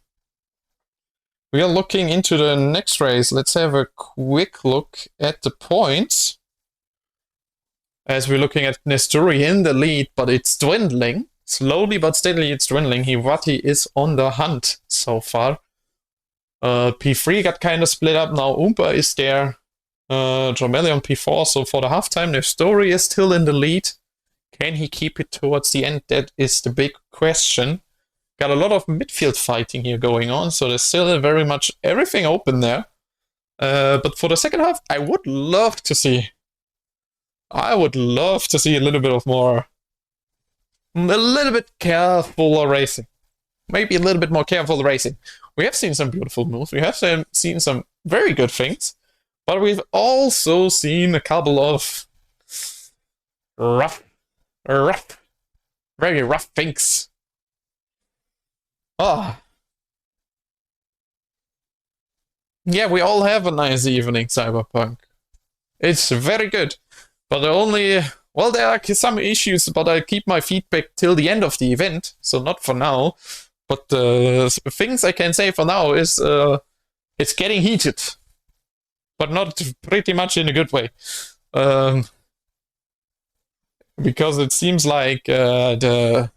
We are looking into the next race. Let's have a quick look at the points. As we're looking at Nestori in the lead, but it's dwindling. Slowly but steadily it's dwindling. Hivati is on the hunt so far. P3 got kind of split up. Now Oompa is there. Dromelli on P4. So for the halftime, Nestori is still in the lead. Can he keep it towards the end? That is the big question. Got a lot of midfield fighting here going on, so there's still very much everything open there. But for the second half, I would love to see a little bit of more, a little bit careful racing. Maybe a little bit more careful racing. We have seen some beautiful moves. We have seen some very good things, but we've also seen a couple of rough, rough, very rough things. Ah, yeah, we all have a nice evening, Cyberpunk. It's very good, but well, there are some issues, but I keep my feedback till the end of the event, so not for now. But the things I can say for now is it's getting heated, but not pretty much in a good way. Um, because it seems like the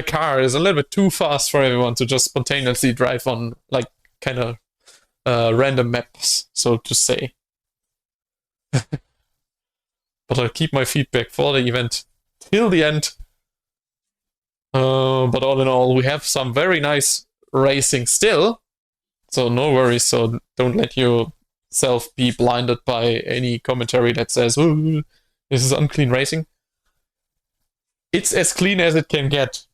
car is a little bit too fast for everyone to just spontaneously drive on like kind of random maps, so to say. But I'll keep my feedback for the event till the end. But all in all, we have some very nice racing still, so no worries. So don't let yourself be blinded by any commentary that says, "Oh, this is unclean racing." It's as clean as it can get.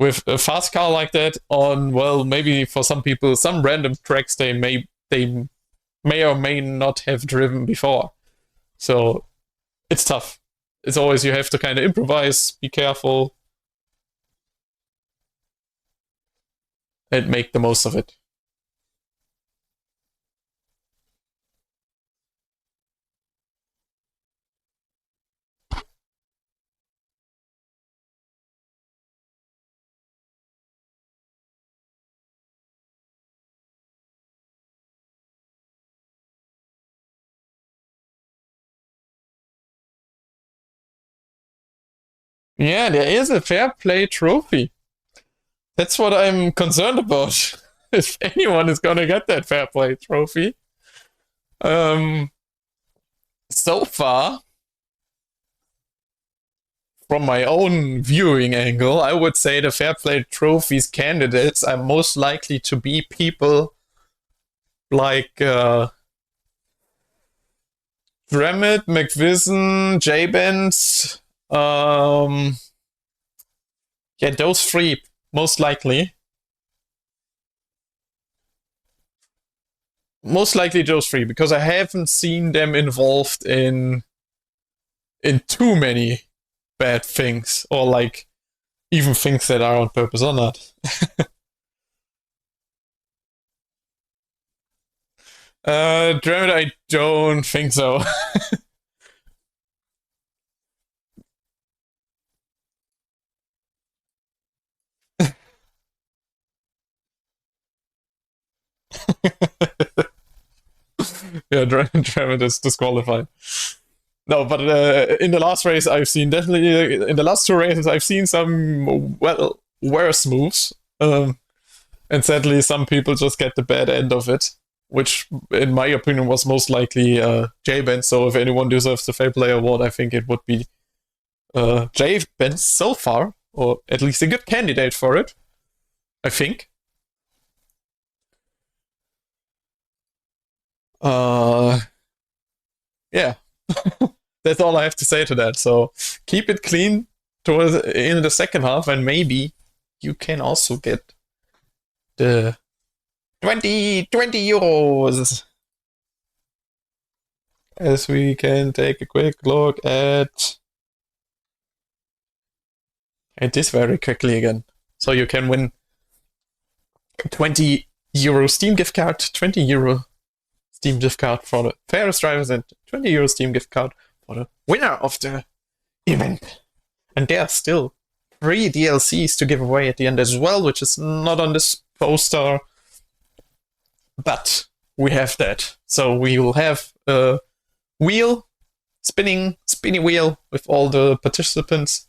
With a fast car like that on, well, maybe for some people, some random tracks they may or may not have driven before. So it's tough. It's always you have to kind of improvise, be careful, and make the most of it. Yeah, there is a fair play trophy. That's what I'm concerned about. If anyone is gonna get that fair play trophy. Um, so far, from my own viewing angle, I would say the fair play trophies candidates are most likely to be people like Dremit, McVison, J-Benz, yeah, those three most likely. Most likely those three because I haven't seen them involved in too many bad things or like even things that are on purpose or not. Dremit, I don't think so. Yeah, Dremit is disqualified. No, but in the last race, I've seen definitely in the last two races, I've seen some well worse moves. And sadly, some people just get the bad end of it, which, in my opinion, was most likely J-Ben. So if anyone deserves the Fair Play Award, I think it would be J-Ben so far, or at least a good candidate for it. I think. Uh, yeah, that's all I have to say to that. So keep it clean towards in the second half, and maybe you can also get the 20 euros. As we can take a quick look at this very quickly again. So you can win 20 euro Steam gift card, 20 euro Steam gift card for the fairest drivers, and 20 euro Steam gift card for the winner of the event. And there are still 3 DLCs to give away at the end as well, which is not on this poster, but we have that. So we will have a wheel, spinny wheel with all the participants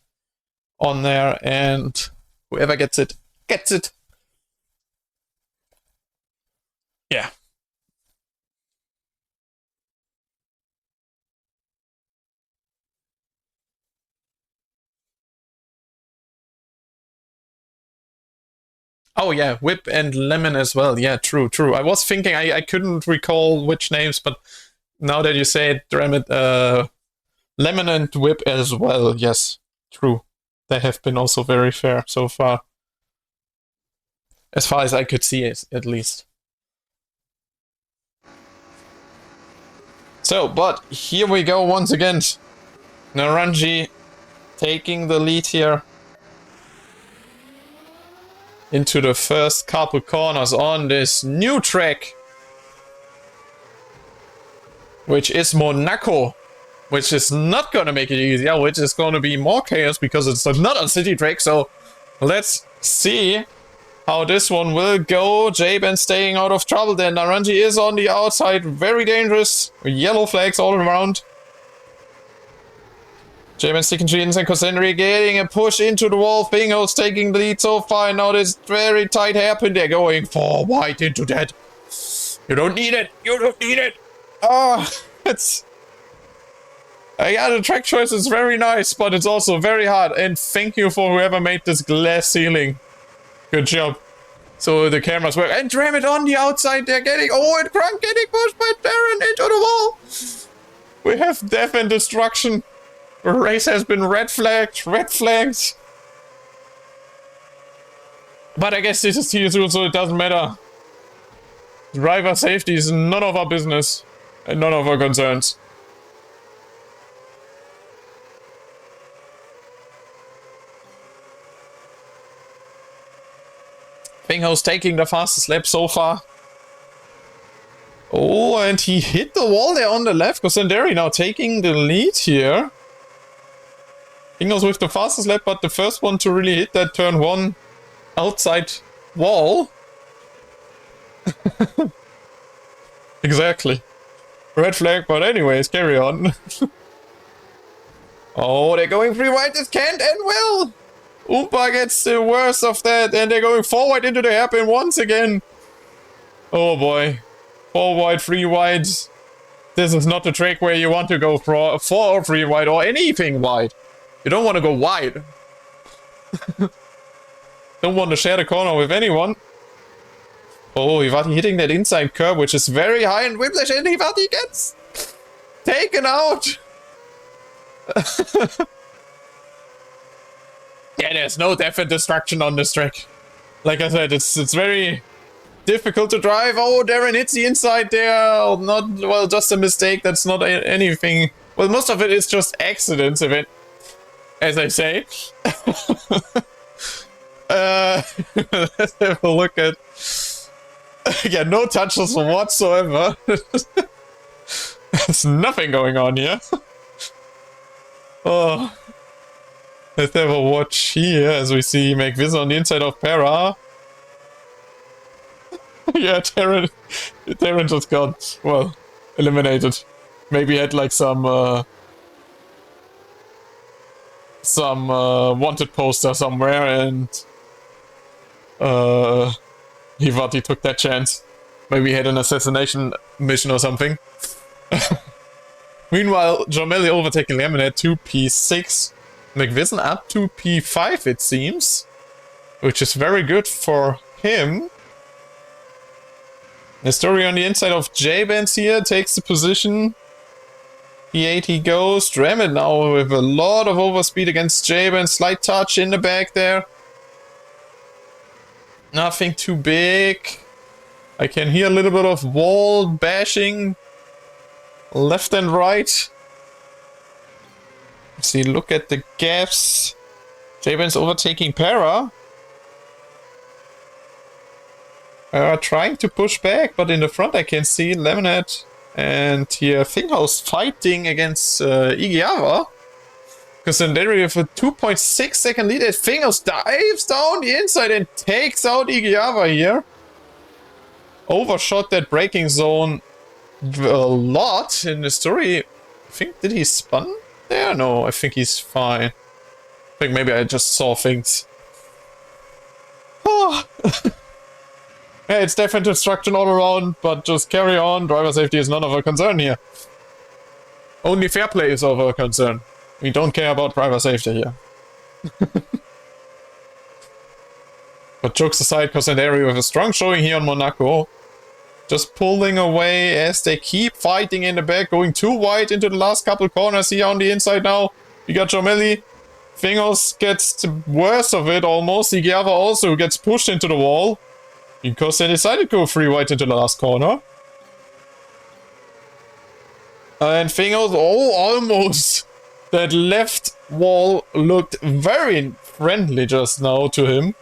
on there, and whoever gets it, gets it. Yeah. Oh yeah, Whip and Lemon as well. Yeah, true, true. I was thinking I couldn't recall which names, but now that you say it, damn it, Lemon and Whip as well. Yes, true. They have been also very fair so far as I could see it, at least. So, but here we go once again. Naranji taking the lead here into the first couple corners on this new track, which is Monaco, which is not gonna make it easier, which is gonna be more chaos because it's not a city track. So let's see how this one will go. J-Ben staying out of trouble then. Naranji is on the outside, very dangerous. Yellow flags all around. J-Ben sticking to the inside, Cassandra getting a push into the wall. Fingo's taking the lead so far. Now this very tight hairpin. They're going for wide into that. You don't need it. You don't need it. Oh, it's... yeah, the track choice is very nice, but it's also very hard. And thank you for whoever made this glass ceiling. Good job. So the cameras work. And Dram it on the outside. They're getting... Oh, and Krunk getting pushed by Darren into the wall. We have death and destruction. The race has been red flagged. Red flags. But I guess this is TSU, so it doesn't matter. Driver safety is none of our business. And none of our concerns. Finghow's taking the fastest lap so far. Oh, and he hit the wall there on the left. Cassandra now taking the lead here. Finghow's with the fastest lap, but the first one to really hit that turn one outside wall. Exactly. Red flag, but anyways, carry on. Oh, they're going free wide. This can't end well. Oompa gets the worst of that, and they're going forward into the hairpin once again. Oh boy. 4 wide, 3 wide. This is not the track where you want to go for 4 or 3 wide or anything wide. You don't want to go wide. Don't want to share the corner with anyone. Oh, Hivati hitting that inside curve, which is very high, and Whiplash, and Hivati gets taken out. Yeah, there's no death and destruction on this track. Like I said, it's very difficult to drive. Oh, Darren hits the inside there. Not, well, just a mistake. That's not anything. Well, most of it is just accidents, as I say. Let's have a look at... Yeah, no touches whatsoever. There's nothing going on here. Oh. Let's have a watch here as we see McVision on the inside of Para. Yeah, Darren just got, well, eliminated. Maybe had like some wanted poster somewhere, and Hivati took that chance. Maybe he had an assassination mission or something. Meanwhile, Jameli overtaking Lemonade 2P6. McVision up to P5, it seems. Which is very good for him. The story on the inside of J-Benz here takes the position. P8 he goes. Dramit now with a lot of overspeed against J-Benz. Slight touch in the back there. Nothing too big. I can hear a little bit of wall bashing. Left and right. See, look at the gaps. J-Ben's overtaking Para. Trying to push back, but in the front I can see Lemonade and here Finghouse fighting against Igiava. Because Sanderi with a 2.6 second lead as Finghouse dives down the inside and takes out Igiava here. Overshot that braking zone a lot in the story. I think, did he spun there? No, I think he's fine. I think maybe I just saw things. Oh. Yeah, it's definite destruction all around, but just carry on. Driver safety is none of our concern here. Only fair play is of our concern. We don't care about driver safety here. But jokes aside, Cosanderi with a strong showing here on Monaco. Just pulling away as they keep fighting in the back, going too wide into the last couple corners here on the inside now. You got Jomelli. Fingers gets the worst of it almost. Igiava also gets pushed into the wall because they decided to go free wide into the last corner. And Fingers, almost. That left wall looked very friendly just now to him,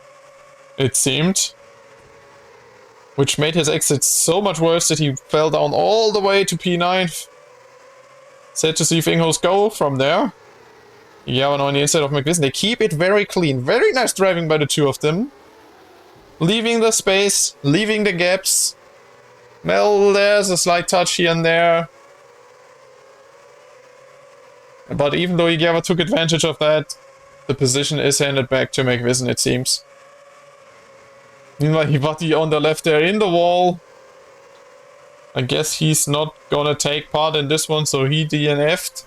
it seemed. Which made his exit so much worse that he fell down all the way to P9. Sad to see Fingers go from there. Yeah, on the inside of McVision. They keep it very clean. Very nice driving by the two of them. Leaving the space, leaving the gaps. Well, there's a slight touch here and there. But even though Igiava took advantage of that, the position is handed back to McVision, it seems. Meanwhile, Hibati on the left there in the wall. I guess he's not gonna take part in this one, so he DNF'd.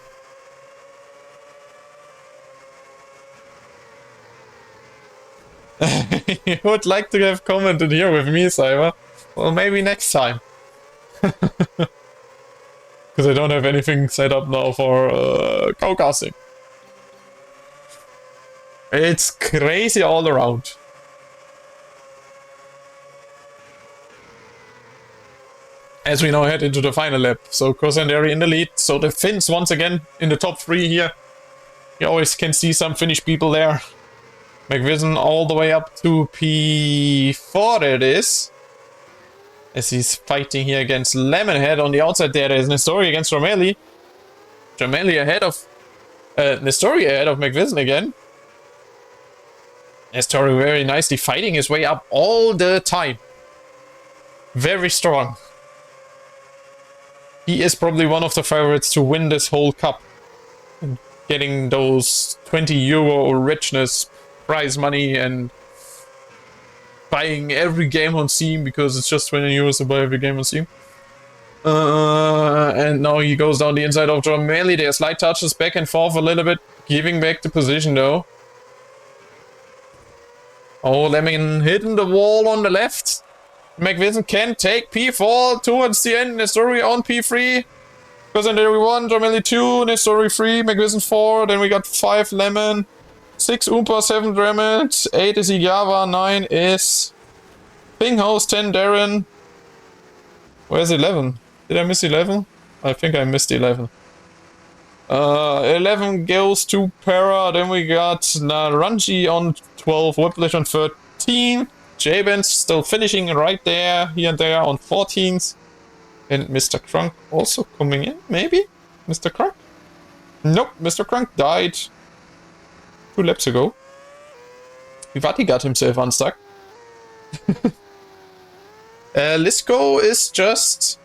You would like to have commented here with me, Cyber. Well, maybe next time. Because I don't have anything set up now for co-casting. It's crazy all around. As we now head into the final lap. So Cosanderi in the lead. So the Finns once again in the top 3 here. You always can see some Finnish people there. McVision all the way up to P4, there it is. As he's fighting here against Lemonhead. On the outside there is Nestori against Romelli. Romelli ahead of... Nestori ahead of McVision again. Nestori very nicely fighting his way up all the time. Very strong. He is probably one of the favorites to win this whole cup. Getting those 20 euro richness prize money and buying every game on Steam because it's just 20 euros to buy every game on Steam. And now he goes down the inside of Jomelli. There are slight touches back and forth a little bit, giving back the position though. Oh, Lemon hitting the wall on the left. McVision can take P4 towards the end. Nestori on P3. Cosanderi 1, Jomelli 2, Nestori 3, McVision 4. Then we got 5 Lemon, 6 Oompa, 7 Dremet, 8 is Igiava, 9 is Pinghouse, 10 Darren. Where's 11? Did I miss 11? I think I missed 11. 11 goes to Para. Then we got Naranji on 12, Whiplish on 13. J-Ben's still finishing right there, here and there on 14th. And Mr. Crunk also coming in, maybe? Mr. Crunk? Nope, Mr. Crunk died 2 laps ago. Vivati got himself unstuck. Lisco is just...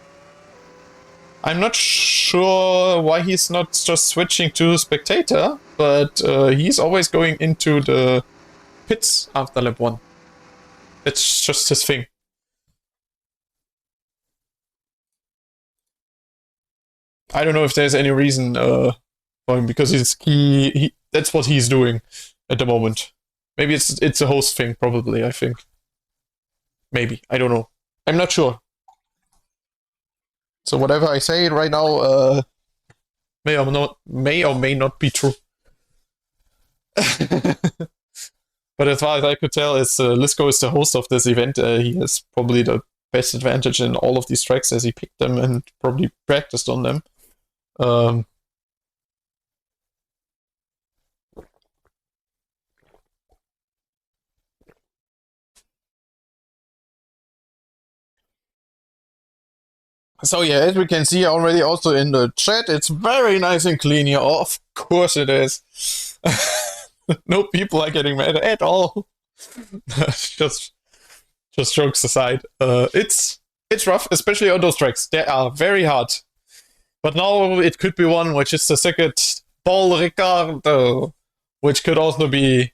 I'm not sure why he's not just switching to spectator, but he's always going into the pits after lap 1. It's just his thing. I don't know if there's any reason for him, because he that's what he's doing at the moment. Maybe it's a host thing, probably, I think. Maybe, I don't know. I'm not sure. So whatever I say right now may or may not be true. But as far as I could tell, Lisco is the host of this event. He has probably the best advantage in all of these tracks as he picked them and probably practiced on them. So yeah, as we can see already also in the chat, it's very nice and clean here. Oh, of course it is. No people are getting mad at all. just jokes aside. It's rough, especially on those tracks. They are very hard. But now it could be one which is the second Paul Ricardo, which could also be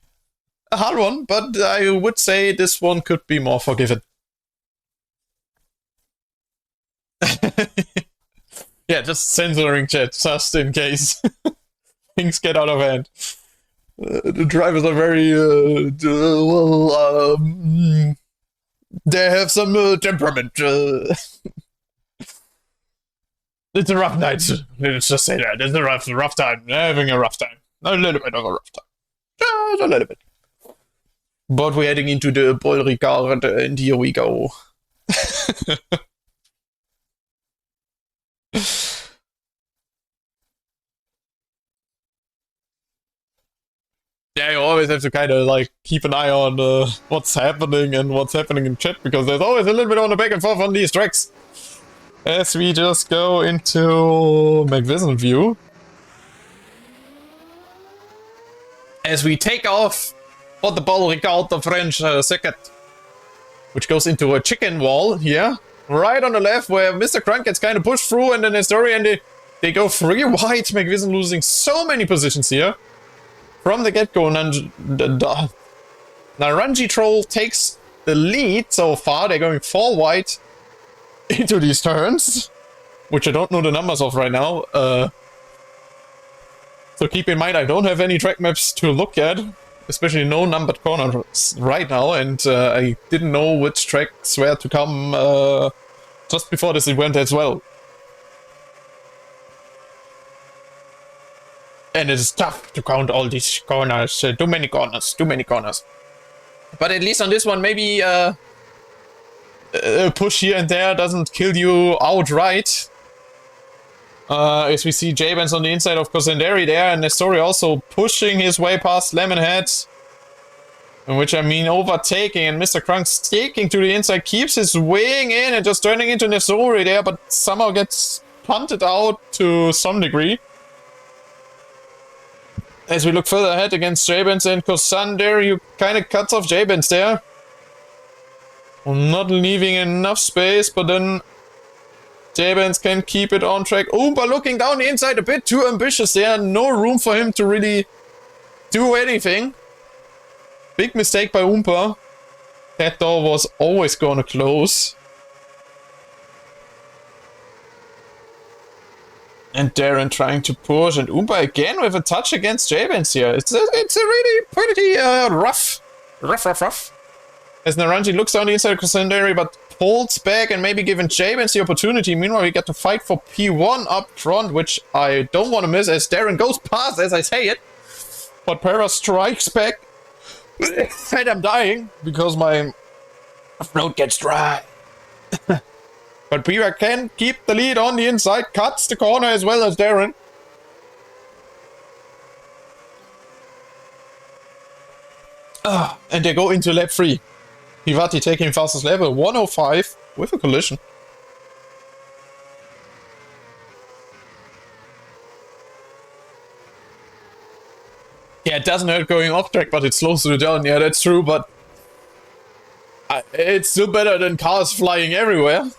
a hard one, but I would say this one could be more forgiven. Yeah, just censoring chat, just in case things get out of hand. The drivers are very, they have some temperament. It's a rough night. Let's just say that. It's a rough time. They're having a rough time. A little bit of a rough time. Just a little bit. But we're heading into the Paul Ricard, and here we go. Yeah, you always have to kind of like keep an eye on what's happening and what's happening in chat, because there's always a little bit on the back and forth on these tracks. As we just go into McVision view. As we take off for the Paul Ricard, the French circuit, which goes into a chicken wall here, right on the left, where Mr. Crunk gets kind of pushed through, and then Nestori and they go 3 wide. McVision losing so many positions here. From the get-go, Naranji Troll takes the lead so far. They're going 4 wide into these turns, which I don't know the numbers of right now. So keep in mind, I don't have any track maps to look at, especially no numbered corners right now, and I didn't know which tracks were to come just before this event as well. And it's tough to count all these corners. Too many corners. But at least on this one, maybe a push here and there doesn't kill you outright. As we see J-Benz on the inside of Cosenderi there, and Nestori also pushing his way past Lemonhead. In which I mean overtaking, and Mr. Crunk sticking to the inside, keeps his wing in and just turning into Nestori there, but somehow gets punted out to some degree. As we look further ahead against J-Benz and Cosenderi, you kind of cuts off J-Benz there. Not leaving enough space, but then J-Benz can keep it on track. Oompa looking down the inside, a bit too ambitious there. No room for him to really do anything. Big mistake by Oompa. That door was always gonna close. And Darren trying to push, and Oompa again with a touch against J-Benz here. It's a really pretty rough. As Naranji looks down the inside of Cosenderi, but pulls back and maybe giving J-Benz the opportunity. Meanwhile, we get to fight for P1 up front, which I don't want to miss as Darren goes past as I say it. But Para strikes back. And I'm dying because my throat gets dry. But Para can keep the lead on the inside, cuts the corner as well as Darren. And they go into lap 3. Hivati taking fastest lap, 105 with a collision. Yeah, it doesn't hurt going off track, but it slows you down. Yeah, that's true, but it's still better than cars flying everywhere.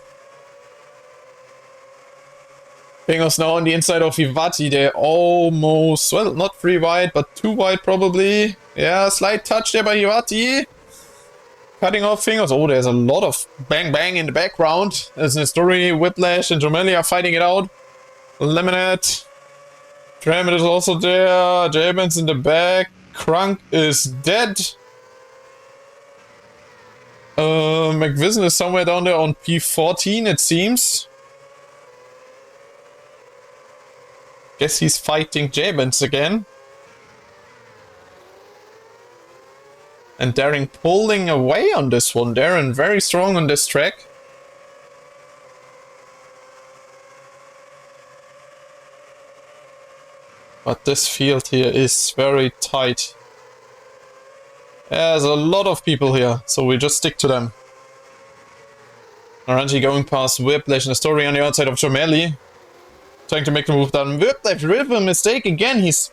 Fingers now on the inside of Hivati. They're almost, well, not 3 wide, but 2 wide probably. Yeah, slight touch there by Hivati. Cutting off fingers. Oh, there's a lot of bang bang in the background. As Nestori, Whiplash, and Jomelli are fighting it out. Lemonade. Tramit is also there. J-Benz in the back. Crunk is dead. McVision is somewhere down there on P14, it seems. Guess he's fighting J-Benz again. And Darren pulling away on this one. Darren very strong on this track. But this field here is very tight. There's a lot of people here, so we just stick to them. Naranji going past Whiplash and Nestori on the outside of Jomelli. Trying to make the move down. Whiplash with a mistake again. He's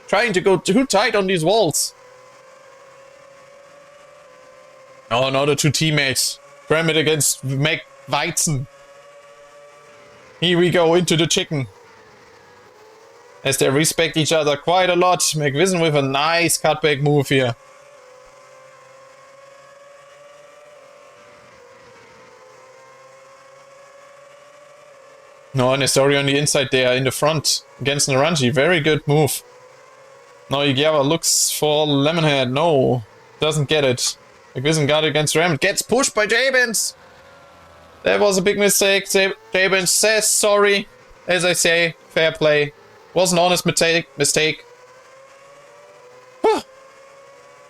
trying to go too tight on these walls. Oh, no, the 2 teammates. Grammet against McWeizen. Here we go into the chicken. As they respect each other quite a lot. McVision with a nice cutback move here. No, Nestori on the inside there in the front against Naranji. Very good move. No, Igiava looks for Lemonhead. No, doesn't get it. McVision got it against Ram. Gets pushed by Jabins. That was a big mistake. Jabins says sorry. As I say, fair play. Was an honest mistake.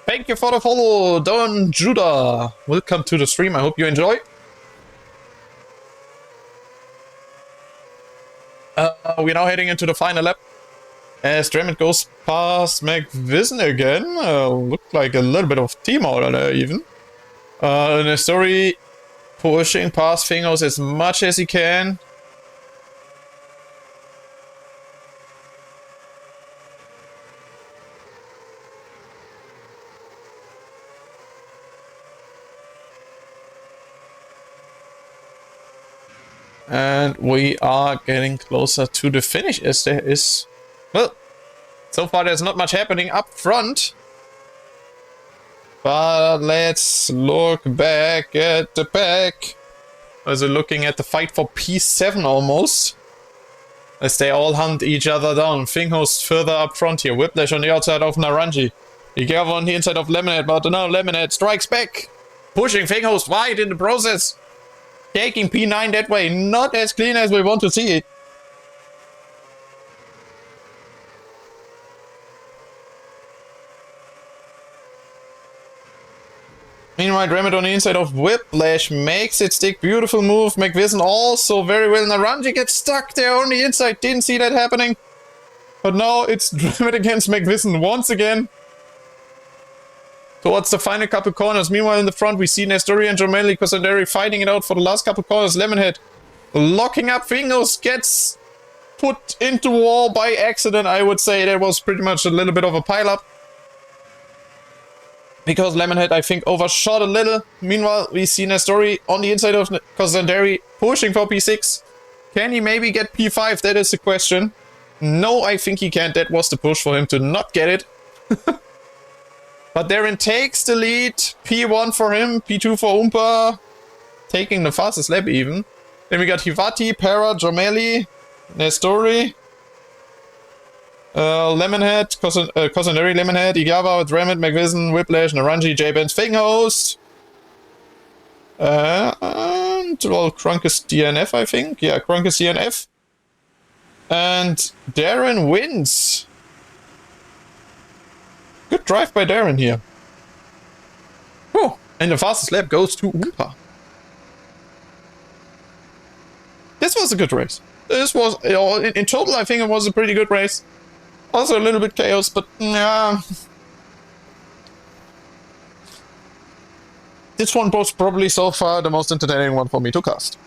Thank you for the follow, Don Judah. Welcome to the stream. I hope you enjoy. We're now heading into the final lap. As Drummond goes past McVision again. Looked like a little bit of team order there even. Nestori pushing past Fingers as much as he can. And we are getting closer to the finish as there is... Well, so far there's not much happening up front. But let's look back at the pack. Also looking at the fight for P7 almost. As they all hunt each other down. Finghost further up front here. Whiplash on the outside of Naranji. Igava on the inside of Lemonade, but now Lemonade strikes back. Pushing Finghost wide in the process. Taking P9 that way. Not as clean as we want to see it. Meanwhile, Remit on the inside of Whiplash makes it stick. Beautiful move. McVision also very well. Naranji gets stuck there on the inside. Didn't see that happening. But now it's Remit against McVision once again. Towards the final couple corners. Meanwhile, in the front, we see Nestori and Jomeli Cosanderi fighting it out for the last couple corners. Lemonhead locking up Fingers. Gets put into wall by accident, I would say. That was pretty much a little bit of a pile-up. Because Lemonhead, I think, overshot a little. Meanwhile, we see Nestori on the inside of Cosanderi pushing for P6. Can he maybe get P5? That is the question. No, I think he can't. That was the push for him to not get it. But Darren takes the lead. P1 for him. P2 for Oompa. Taking the fastest lap even. Then we got Hivati, Para, Jomeli, Nestori. Lemonhead, Cosanderi, Lemonhead, Igava, Remit, McVision, Whiplash, Naranji, J-Benz, Finghost. And, well, Crunkus DNF, I think. Yeah, Crunkus DNF. And Darren wins. Good drive by Darren here. Oh, and the fastest lap goes to Oompa. This was a good race. This was, in total, I think it was a pretty good race. Also a little bit chaos, but yeah. This one was probably so far the most entertaining one for me to cast.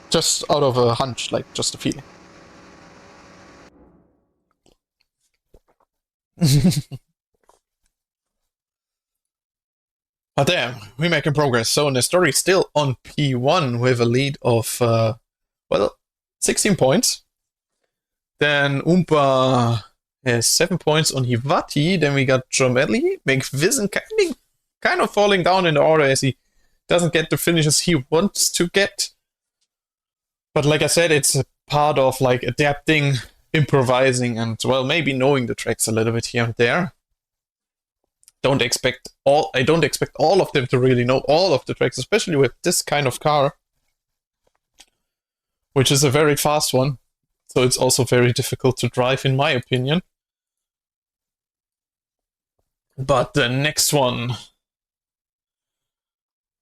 Just out of a hunch, like just a feeling. But damn, we're making progress. So Nestori still on P1 with a lead of, well, 16 points. Then Oompa has 7 points on Hivati. Then we got Jomeli. McVision kind of falling down in the order as he doesn't get the finishes he wants to get. But like I said, it's a part of like adapting, improvising, and well, maybe knowing the tracks a little bit here and there. I don't expect all of them to really know all of the tracks, especially with this kind of car, which is a very fast one. So it's also very difficult to drive, in my opinion. But the next one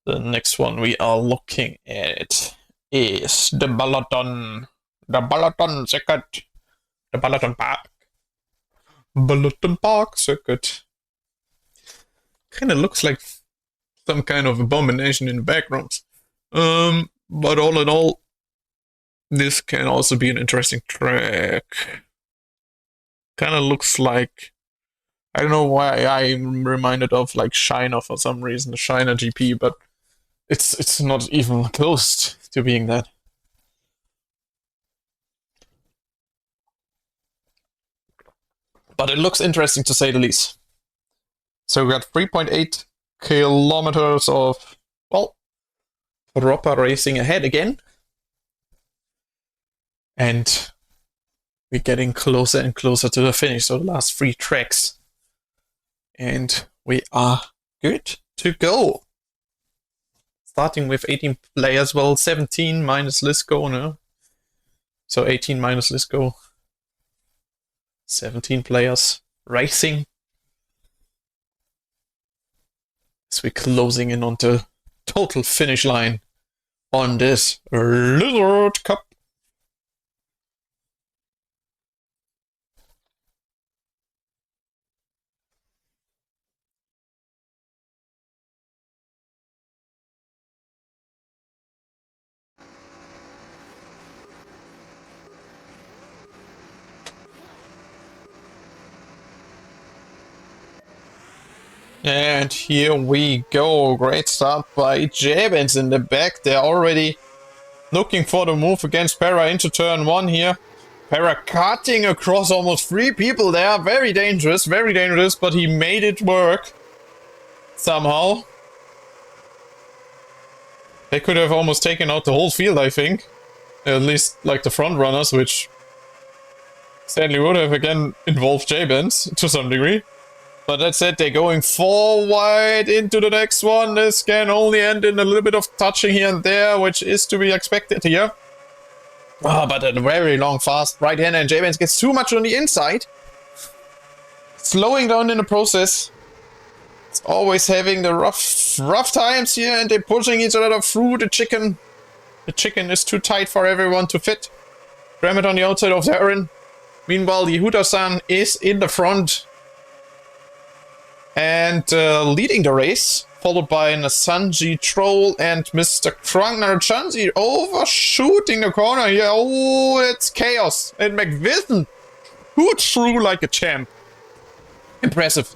we are looking at is the Balaton. The Balaton circuit. The Balaton Park. Balaton Park circuit. Kind of looks like some kind of abomination in the background. But all in all, this can also be an interesting track. Kind of looks like, I don't know why I'm reminded of like Shiner for some reason, the Shiner GP, but it's not even close to being that. But it looks interesting to say the least. So we got 3.8 kilometers of, well, proper racing ahead again. And we're getting closer and closer to the finish. So the last 3 tracks. And we are good to go. Starting with 18 players, well, 17 minus Lisco, no? So 18 minus Lisco. 17 players racing. As we're closing in on the total finish line on this Lizard Cup. And here we go. Great start by Jabins in the back. They're already looking for the move against Para into turn 1 here. Para cutting across almost 3 people there. Very dangerous, but he made it work. Somehow. They could have almost taken out the whole field, I think. At least like the front runners, which sadly would have again involved Jabins to some degree. But that said, they're going forward into the next one. This can only end in a little bit of touching here and there, which is to be expected here. But a very long, fast right-hander, and Jabins gets too much on the inside. Slowing down in the process. It's always having the rough times here, and they're pushing each other through the chicken. The chicken is too tight for everyone to fit. Ram it on the outside of Darren. Meanwhile, Yehuda-san is in the front. And leading the race, followed by Nasanji Troll and Mr. Krunk. Nasanji overshooting the corner here. Oh, it's chaos. And McVision shoot through like a champ. Impressive.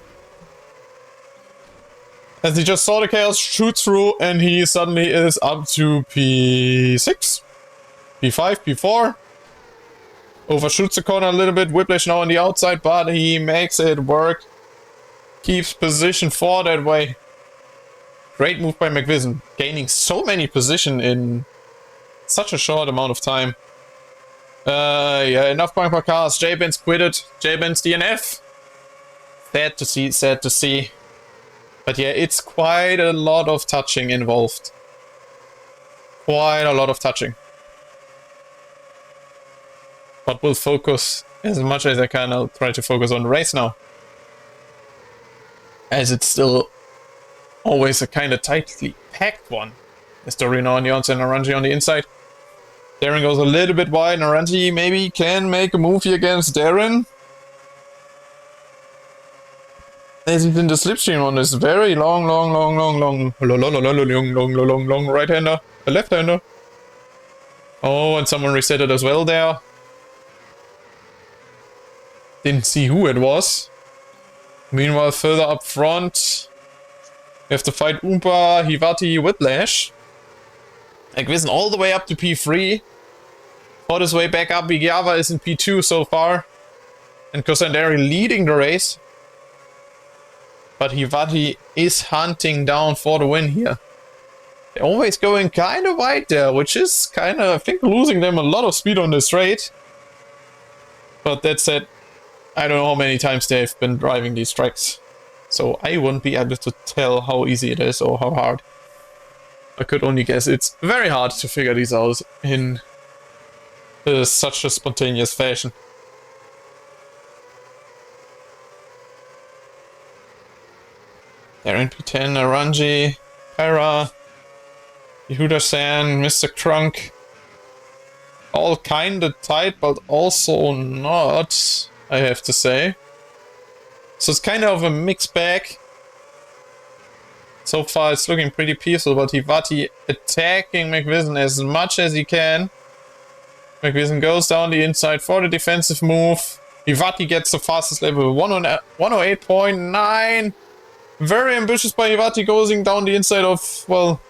As he just saw the chaos shoot through, and he suddenly is up to P6, P5, P4. Overshoots the corner a little bit. Whiplash now on the outside, but he makes it work. Keeps position for that way. Great move by McVision. Gaining so many position in such a short amount of time. Yeah, enough bumper cars. Jabins quitted. Jabins DNF. Sad to see. But yeah, it's quite a lot of touching involved. Quite a lot of touching. But we'll focus as much as I can. I'll try to focus on the race now. As it's still always a kind of tightly packed one. Mr. Reno on the outside, Naranji on the inside. Darren goes a little bit wide. Naranji maybe can make a move here against Darren. As he's in the slipstream on this very long right-hander, a left-hander. Oh, and someone reset it as well there. Didn't see who it was. Meanwhile, further up front, we have to fight Oompa, Hivati, Whiplash. McVision all the way up to P3. Fought his way back up. Bigyava is in P2 so far. And Kosandari leading the race. But Hivati is hunting down for the win here. They're always going kind of wide there, which is kind of, I think, losing them a lot of speed on this straight. But that said, I don't know how many times they've been driving these tracks, so I wouldn't be able to tell how easy it is or how hard. I could only guess it's very hard to figure these out in such a spontaneous fashion. They're in P10, Naranji, Para, Yehuda-san, Mr. Krunk. All kinda tight, but also not, I have to say. So it's kind of a mixed bag. So far it's looking pretty peaceful, but Hivati attacking McVision as much as he can. McVision goes down the inside for the defensive move. Hivati gets the fastest level, 108.9. Very ambitious by Hivati, going down the inside of, well,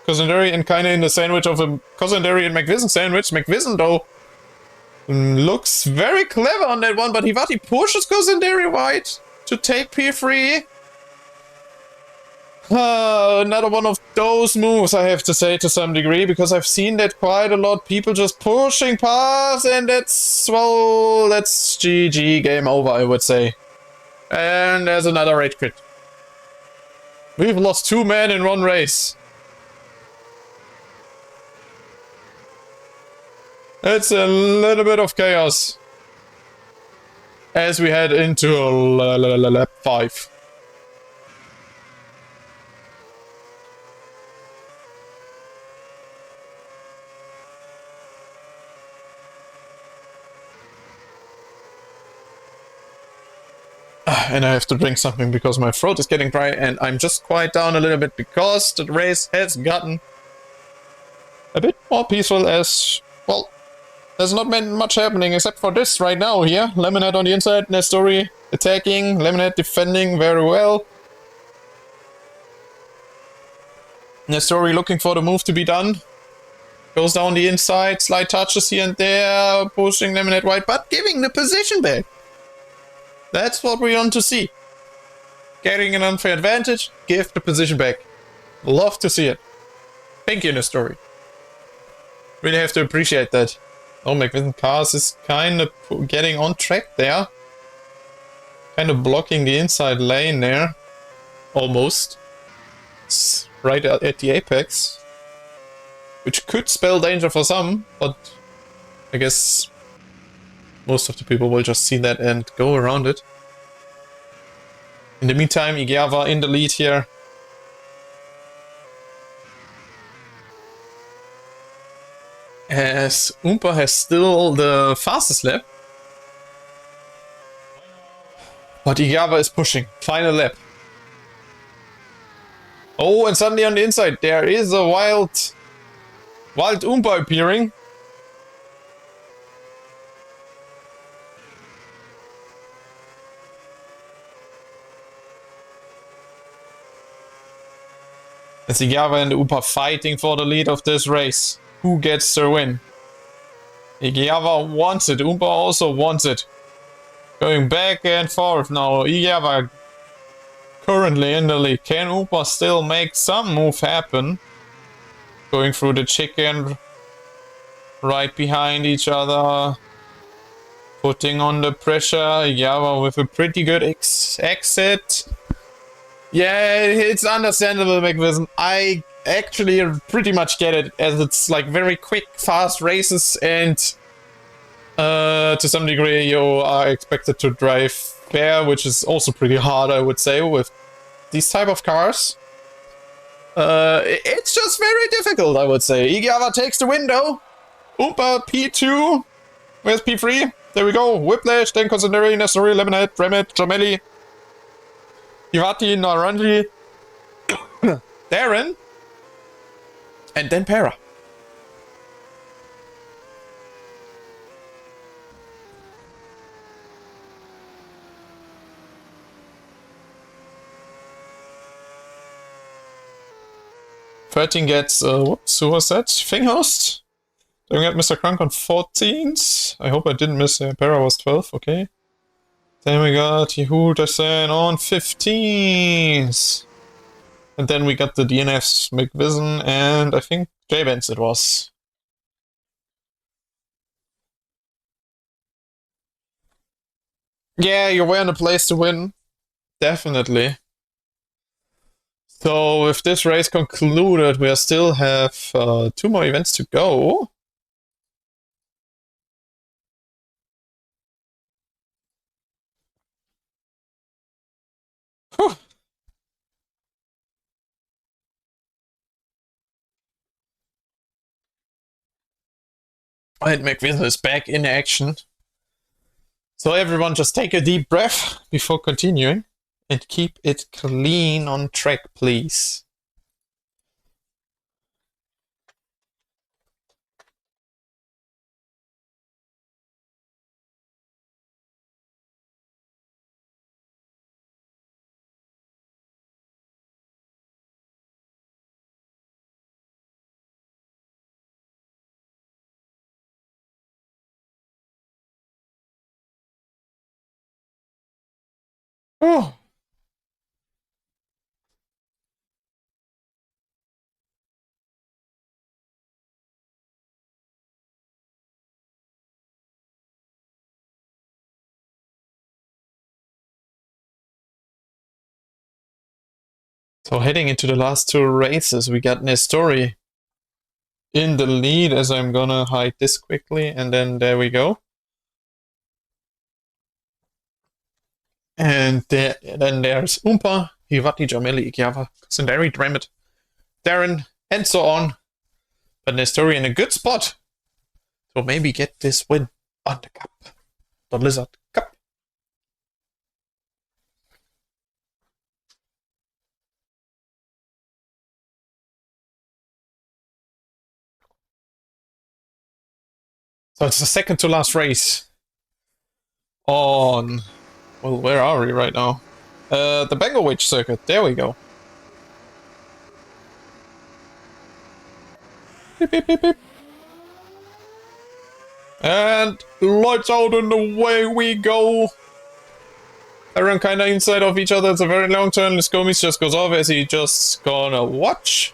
Kosandari, and kind of in the sandwich of a Kosandari and McVision sandwich. McVision, though, looks very clever on that one, but Hivati pushes Kosandari wide to take P3. Another one of those moves, I have to say, to some degree, because I've seen that quite a lot. People just pushing past, and that's, well, that's GG, game over, I would say. And there's another rage quit. We've lost 2 men in one race. It's a little bit of chaos as we head into lap 5. And I have to drink something because my throat is getting dry and I'm just quiet down a little bit because the race has gotten a bit more peaceful as, well, there's not been much happening except for this right now here. Lemonade on the inside, Nestori attacking, Lemonade defending very well. Nestori looking for the move to be done. Goes down the inside, slight touches here and there, pushing Lemonade wide, but giving the position back. That's what we want to see. Getting an unfair advantage, give the position back. Love to see it. Thank you, Nestori. Really have to appreciate that. Oh, McVision Cars is kind of getting on track there. Kind of blocking the inside lane there. Almost. It's right at the apex. Which could spell danger for some, but I guess most of the people will just see that and go around it. In the meantime, Igiava in the lead here. As Oompa has still the fastest lap. But Igiava is pushing. Final lap. Oh, and suddenly on the inside there is a wild Oompa appearing. As Igiava and Oompa fighting for the lead of this race. Who gets the win? Igiava wants it. Oompa also wants it. Going back and forth now. Igiava currently in the lead. Can Oompa still make some move happen? Going through the chicken. Right behind each other. Putting on the pressure. Igiava with a pretty good exit. Yeah, it's understandable, McVision. I actually pretty much get it, as it's like very quick, fast races, and to some degree you are expected to drive fair, which is also pretty hard, I would say, with these type of cars. It's just very difficult, I would say. Igiava takes the window. Oompa P2. Where's P3? There we go. Whiplash, then Concentrary, Nestori, Lemonade, Remit, Jamelli, Ivati, Naranji, Darren, and then Para. Thirteen gets, whoops, who was that? Finghost? Don't get Mr. Crunk on 14th. I hope I didn't miss Para was 12, okay. Then we got Yehudasen on 15th. And then we got the DNFs, McVision, and I think J-Benz it was. Yeah, you were in a place to win. Definitely. So with this race concluded, we still have 2 more events to go. Whew. And McVision is back in action. So everyone just take a deep breath before continuing and keep it clean on track, please. Oh. So heading into the last two races, we got Nestori in the lead, as I'm gonna hide this quickly, and then there we go. And then there's Oompa, Hivati, Jameli, Ikiava, Sundari, Dremet, Darren, and so on. But Nestori in a good spot to maybe get this win on the cup. The Lizard Cup. So it's the second to last race on... Well, where are we right now? The Bangor circuit. There we go. Beep, beep, beep, beep. And lights out and away we go. Everyone kind of inside of each other. It's a very long turn. Gomis just goes off as he just gonna watch.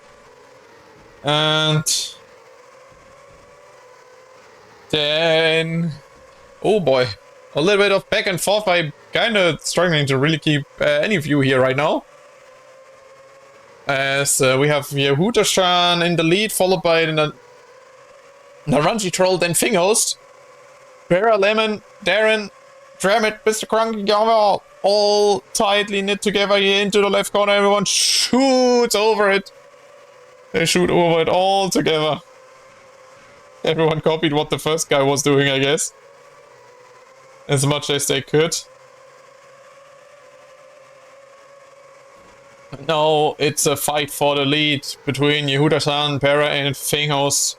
And then... Oh boy. A little bit of back and forth. I'm kind of struggling to really keep any view here right now. As we have Yehuda-shan in the lead, followed by the Naranji Troll, then Finghost, Vera, Lemon, Darren, Dramit, Mr. Krunk, all tightly knit together here into the left corner. Everyone shoots over it. They shoot over it all together. Everyone copied what the first guy was doing, I guess. As much as they could. Now it's a fight for the lead between Yehuda-san, Para, and Finghouse.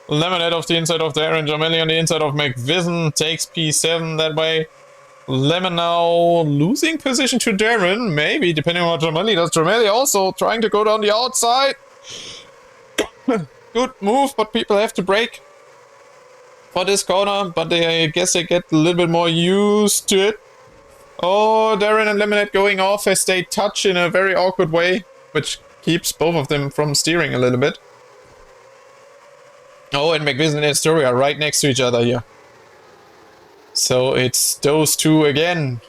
Lemonade off the inside of Darren, Jameli on the inside of McVision, takes P7 that way. Lemon now losing position to Darren, maybe, depending on what Jameli does. Jameli also trying to go down the outside. Good move, but people have to brake for this corner, but I guess they get a little bit more used to it. Oh, Darren and Lemonade going off as they touch in a very awkward way, which keeps both of them from steering a little bit. Oh, and McVision and Astoria are right next to each other here. So it's those two again.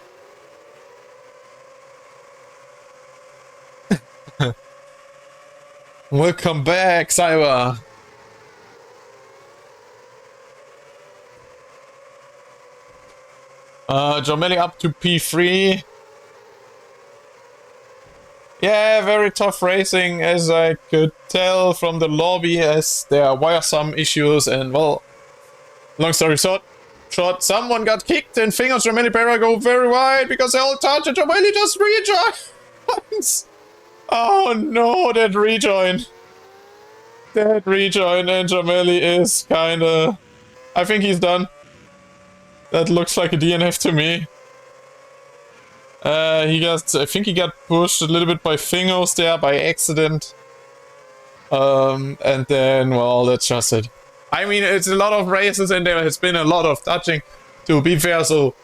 Welcome back, Cyber. Jameli up to P3. Yeah, very tough racing, as I could tell from the lobby, as there were some issues, and well, long story short, someone got kicked, and Fingers Jameli Para go very wide because they all touch, and Jameli just rejoins. Oh no, that rejoin. And Jameli is kinda... I think he's done. That looks like a DNF to me. I think he got pushed a little bit by Fingers there by accident. And then, well, that's just it. I mean, it's a lot of races and there has been a lot of touching, to be fair, so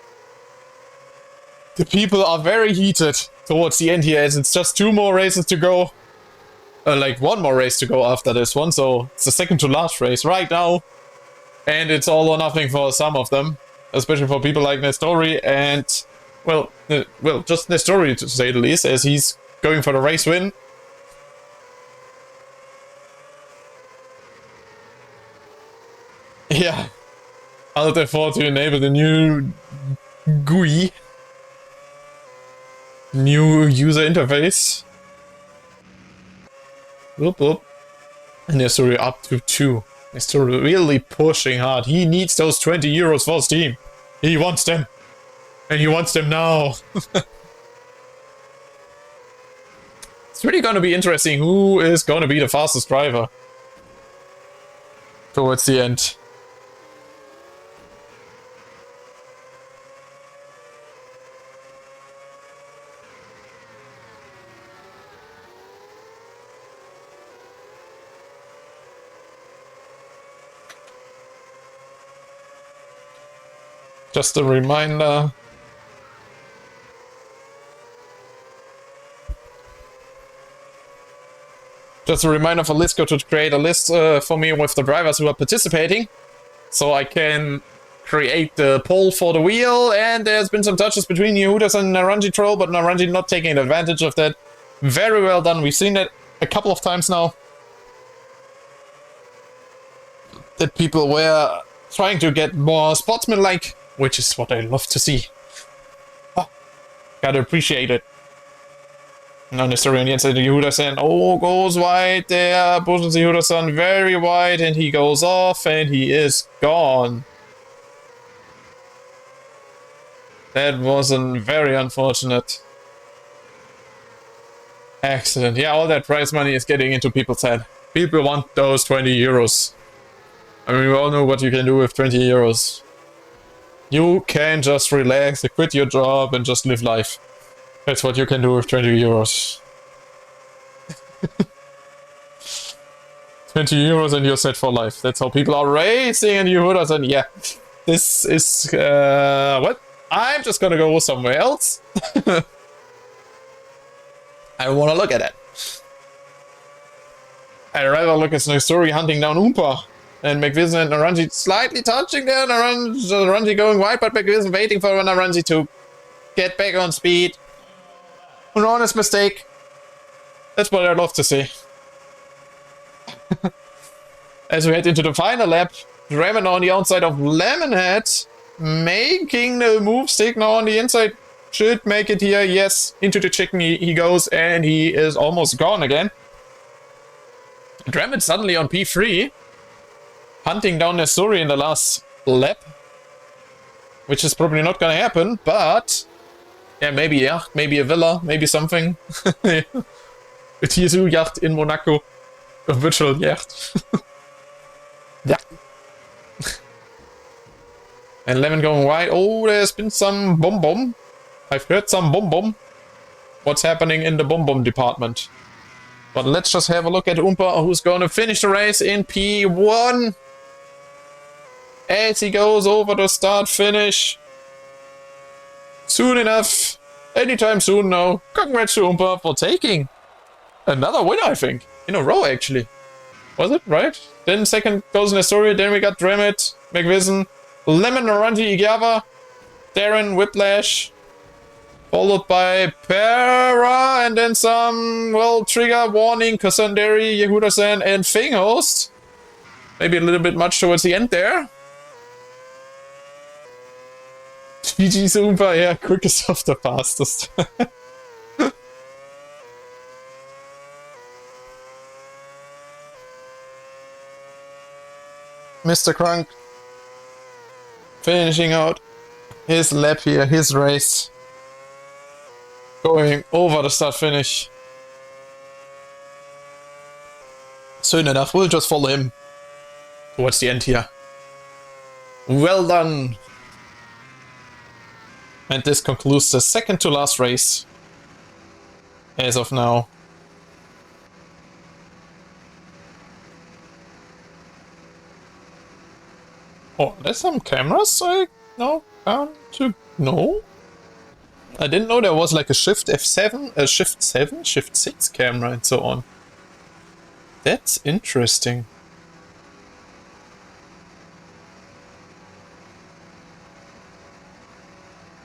the people are very heated towards the end here, as it's just two more races to go. Like one more race to go after this one, so it's the second to last race right now. And it's all or nothing for some of them, especially for people like Nestori and, well, just Nestori to say the least, as he's going for the race win. Yeah, Alt F4 to enable the new GUI, new user interface. Whoop whoop. And Nestori up to 2. Nestori really pushing hard. He needs those 20 euros for Steam. He wants them. And he wants them now. It's really gonna be interesting who is gonna be the fastest driver towards the end. Just a reminder. Just a reminder for Lisco to create a list for me with the drivers who are participating, so I can create the poll for the wheel. And there's been some touches between Yehudas and Naranji Troll, but Naranji not taking advantage of that. Very well done. We've seen it a couple of times now. That people were trying to get more sportsman-like, which is what I love to see. Oh, gotta appreciate it. Now Nestori on the inside of Yehuda-san. Oh, goes wide there. Pushes Yehuda-san very wide, and he goes off, and he is gone. That was very unfortunate accident. Yeah, all that prize money is getting into people's head. People want those 20 euros. I mean, we all know what you can do with 20 euros. You can just relax, quit your job, and just live life. That's what you can do with 20 euros. 20 euros and you're set for life. That's how people are racing in Yehudas, and yeah, this is, what? I'm just gonna go somewhere else. I don't want to look at it. I'd rather look at Nestori hunting down Oompa. And McVision and Naranji slightly touching there. Naranji going wide, but McVision waiting for Naranji to get back on speed. An honest mistake. That's what I'd love to see. As we head into the final lap, Draven on the outside of Lemonhead, making the move. Stick now on the inside. Should make it here. Yes, into the chicken he goes, and he is almost gone again. Draven suddenly on P3. Hunting down Nestori in the last lap. Which is probably not gonna happen, but... yeah, maybe a yacht, maybe a villa, maybe something. A TSU yacht in Monaco. A virtual yacht. Yeah. And Lemon going wide. Oh, there's been some bomb. I've heard some bomb. What's happening in the bomb department? But let's just have a look at Oompa, who's going to finish the race in P1. As he goes over the start-finish. Soon enough. Anytime soon now. Congrats to Oompa for taking another win, I think. In a row, actually. Was it? Right? Then second goes Nestori. Then we got Dremet, McVision, Lemon, Naranji, Igava, Darren, Whiplash. Followed by Para, and then some, well, Trigger, Warning, Cassandari, Yehuda-san, and Finghost. Maybe a little bit much towards the end there. GG Zumba, yeah, quickest of the fastest. Mr. Crunk finishing out his lap here, his race. Going over the start finish. Soon enough, we'll just follow him towards the end here. Well done. And this concludes the second to last race. As of now. Oh, there's some cameras I know found to know. I didn't know there was like a Shift F7, a Shift 7, Shift 6 camera and so on. That's interesting.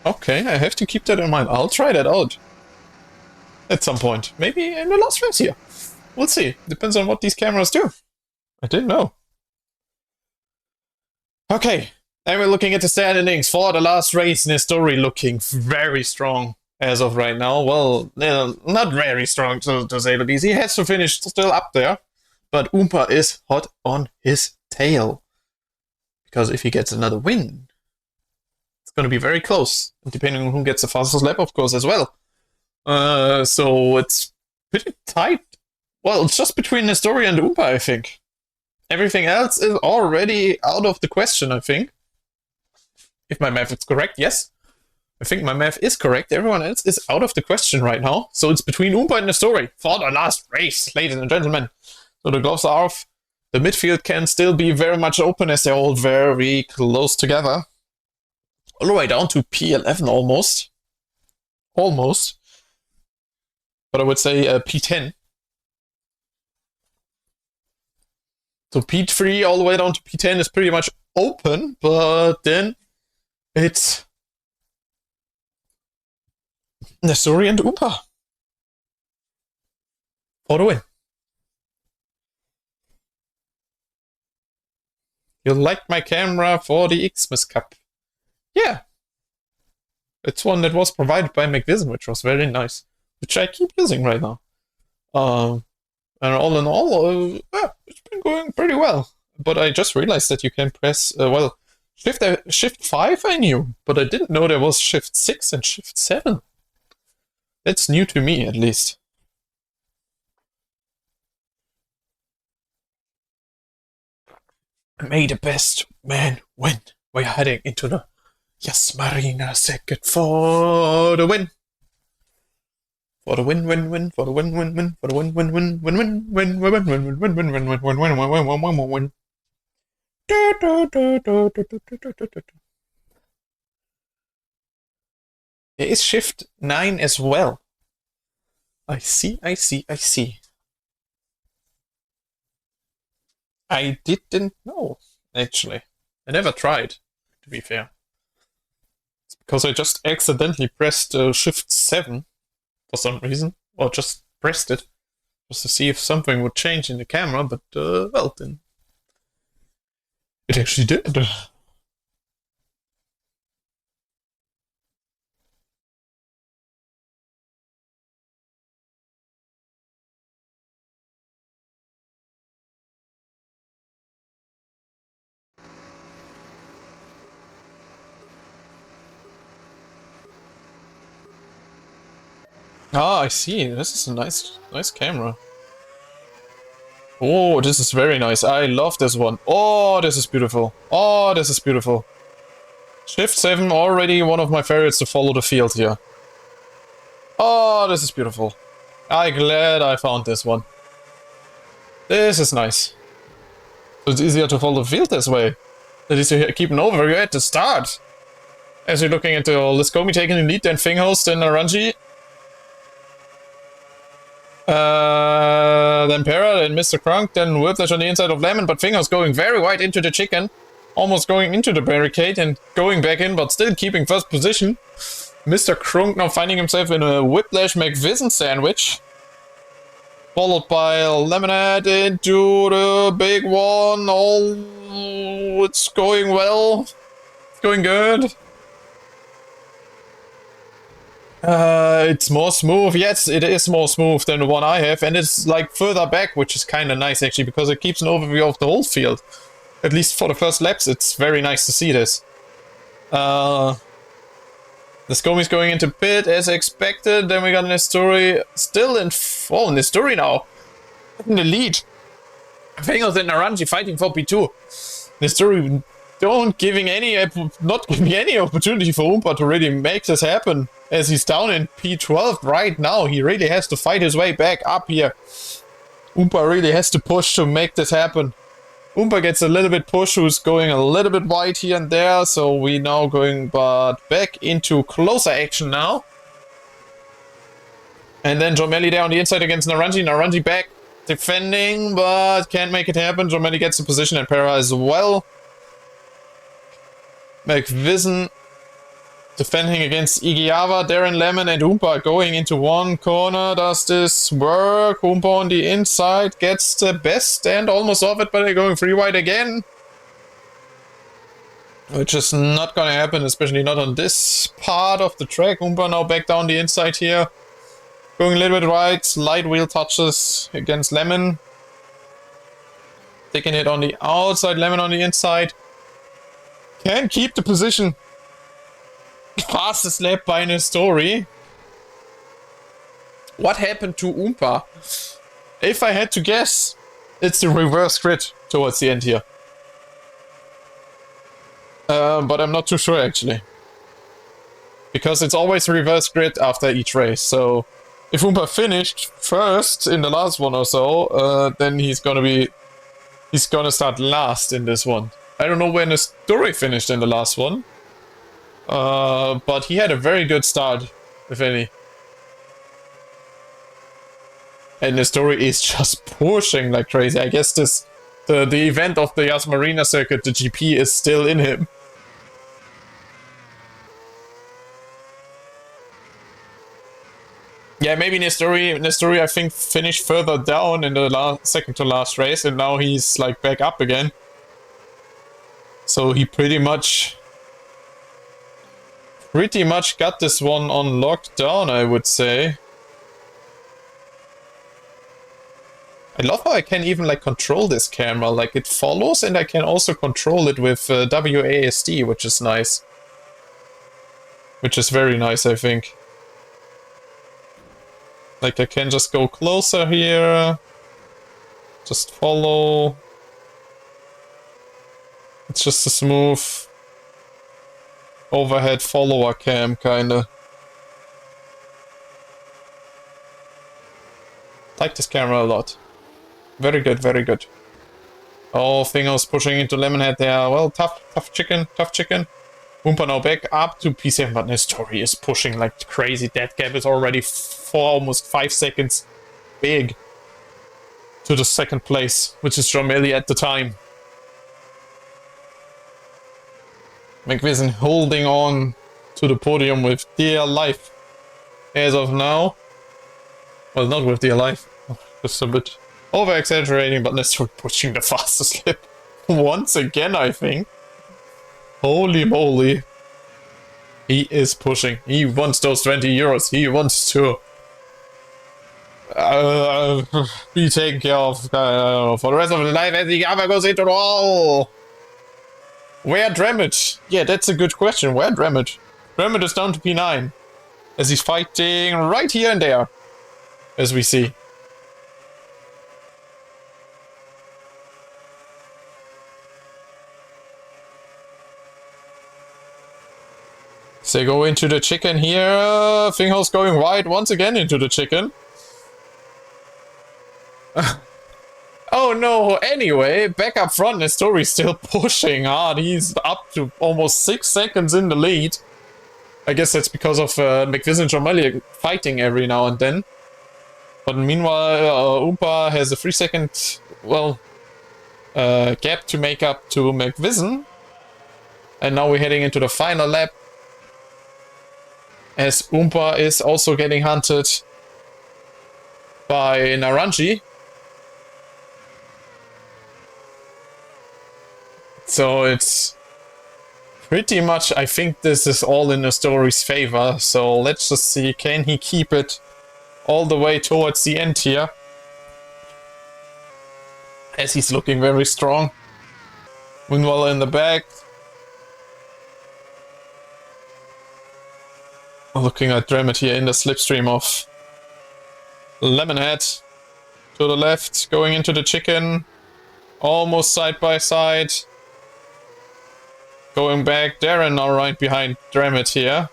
Okay, I have to keep that in mind. I'll try that out. At some point. Maybe in the last race here. We'll see. Depends on what these cameras do. I didn't know. Okay. And we're looking at the standings for the last race. Nestori looking very strong as of right now. Well, not very strong to say the least. He has to finish still up there. But Oompa is hot on his tail. Because if he gets another win, it's going to be very close. And depending on who gets the fastest lap, of course, as well. So it's pretty tight. Well, it's just between Nestori and Oompa, I think. Everything else is already out of the question, I think. If my math is correct, yes. I think my math is correct. Everyone else is out of the question right now. So it's between Oompa and Nestori for the last race, ladies and gentlemen. So the gloves are off. The midfield can still be very much open as they're all very close together. All the way down to P11 almost. Almost. But I would say P10. So P3 all the way down to P10 is pretty much open, but then it's Nestori and Oompa. For the win. You liked my camera for the Xmas Cup. Yeah. It's one that was provided by McVision, which was very nice. Which I keep using right now. And all in all, it's been going pretty well. But I just realized that you can press, Shift 5 I knew, but I didn't know there was Shift 6 and Shift 7. That's new to me, at least. May the best man win. We're heading into the Yas Marina circuit for the win. For the win, win, win, for the win, win, win, for the win, win, win, win, win, win, win, win, win, win, win, win, win, win, win, win, win, win, win. There is Shift 9 as well. I see. I didn't know, actually. I never tried, to be fair. It's because I just accidentally pressed Shift 7 for some reason. Or just pressed it. Just to see if something would change in the camera, but, well, then. It actually did. Ah, I see. This is a nice camera. Oh, this is very nice. I love this one. Oh, this is beautiful. Oh, this is beautiful. Shift 7, already one of my favorites to follow the field here. Oh, this is beautiful. I'm glad I found this one. This is nice. So it's easier to follow the field this way. That is to keep an overview at the start. As you're looking into Liscomi taking the lead, then Finghost, then Naranji. Then Para, then Mr. Crunk, then Whiplash on the inside of Lemon, but Finghost going very wide into the chicken. Almost going into the barricade and going back in, but still keeping first position. Mr. Crunk now finding himself in a Whiplash McVision sandwich. Followed by Lemonade into the big one. Oh, it's going well. It's going good. It's more smooth. Yes, it is more smooth than the one I have. And it's like further back, which is kind of nice actually, because it keeps an overview of the whole field. At least for the first laps, it's very nice to see this. The Scomi's going into pit as expected. Then we got Nestori still in... Oh, Nestori now in the lead. Fingers and Naranji fighting for P2. Nestori not giving any opportunity for Oompa to really make this happen. As he's down in P12 right now. He really has to fight his way back up here. Oompa really has to push to make this happen. Oompa gets a little bit push, who's going a little bit wide here and there, so we now going back into closer action now. And then Jomelli there on the inside against Naranji. Naranji back defending, but can't make it happen. Jomelli gets the position and Para as well. McVision defending against Igiava, Darren Lemon and Oompa going into one corner. Does this work? Oompa on the inside gets the best and almost off it, but they're going free wide again. Which is not gonna happen, especially not on this part of the track. Oompa now back down the inside here. Going a little bit wide, light wheel touches against Lemon. Taking it on the outside, Lemon on the inside. Can keep the position. Fastest lap by Nestori. What happened to Oompa? If I had to guess, it's the reverse grid towards the end here. But I'm not too sure actually. Because it's always reverse grid after each race. So if Oompa finished first in the last one or so, then he's gonna start last in this one. I don't know when Nestori finished in the last one. But he had a very good start, if any. And the story is just pushing like crazy. I guess the event of the Yas Marina circuit, the GP, is still in him. Yeah, maybe Nestori, I think, finished further down in the second to last race, and now he's like back up again. So he pretty much got this one on lockdown, I would say. I love how I can even like control this camera. Like it follows, and I can also control it with WASD, which is nice. Which is very nice, I think. Like I can just go closer here. Just follow. It's just a smooth overhead follower cam, kinda. Like this camera a lot. Very good, very good. Oh, Fingers pushing into Lemonhead there. Well, tough chicken. Oompa now back up to P7, but Nestori is pushing like crazy. That gap is already almost 5 seconds big to the second place, which is Jomeli at the time. McVison holding on to the podium with dear life as of now. Well, not with dear life, just a bit over-exaggerating, but Nestori pushing the fastest lap once again, I think. Holy moly. He is pushing. He wants those 20 euros. He wants to be taken care of for the rest of his life as the other goes into the wall. Where Drammage? Yeah, that's a good question. Where Drammage? Drammage is down to P9 as he's fighting right here and there, as we see. They go into the chicken here. Finghouse going wide once again into the chicken. Oh no, anyway, back up front, Nestori still pushing hard. He's up to almost 6 seconds in the lead. I guess that's because of McVison and Jomeli fighting every now and then. But meanwhile, Oompa has a 3 second, well, gap to make up to McVison. And now we're heading into the final lap, as Oompa is also getting hunted by Naranji. So it's pretty much, I think this is all in Nestori's favor. So let's just see, can he keep it all the way towards the end here? As he's looking very strong. Meanwhile in the back, looking at Drammage here in the slipstream of Lemonhead. To the left, going into the chicken. Almost side by side. Going back, Darren now right behind Drammage here.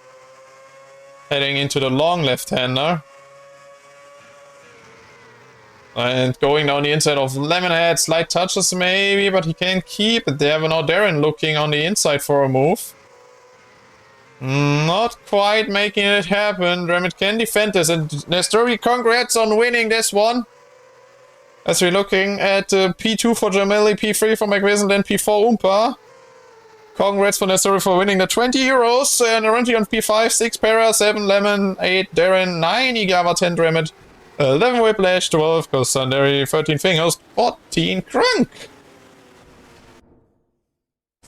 Heading into the long left-hander. And going down the inside of Lemonhead. Slight touches maybe, but he can't keep it there. But now Darren looking on the inside for a move. Not quite making it happen. Drammage can defend this. And Nestori, congrats on winning this one. As we're looking at P2 for Jomeli, P3 for McVison, then P4 Oompa. Congrats for Nestori for winning the 20 euros. Naranji on P5, 6 Para, 7 Lemon, 8 Darren, 9 Igawa, 10 Drammage, 11 Whiplash, 12 Kostandari, 13 Fingers, 14 Crunk.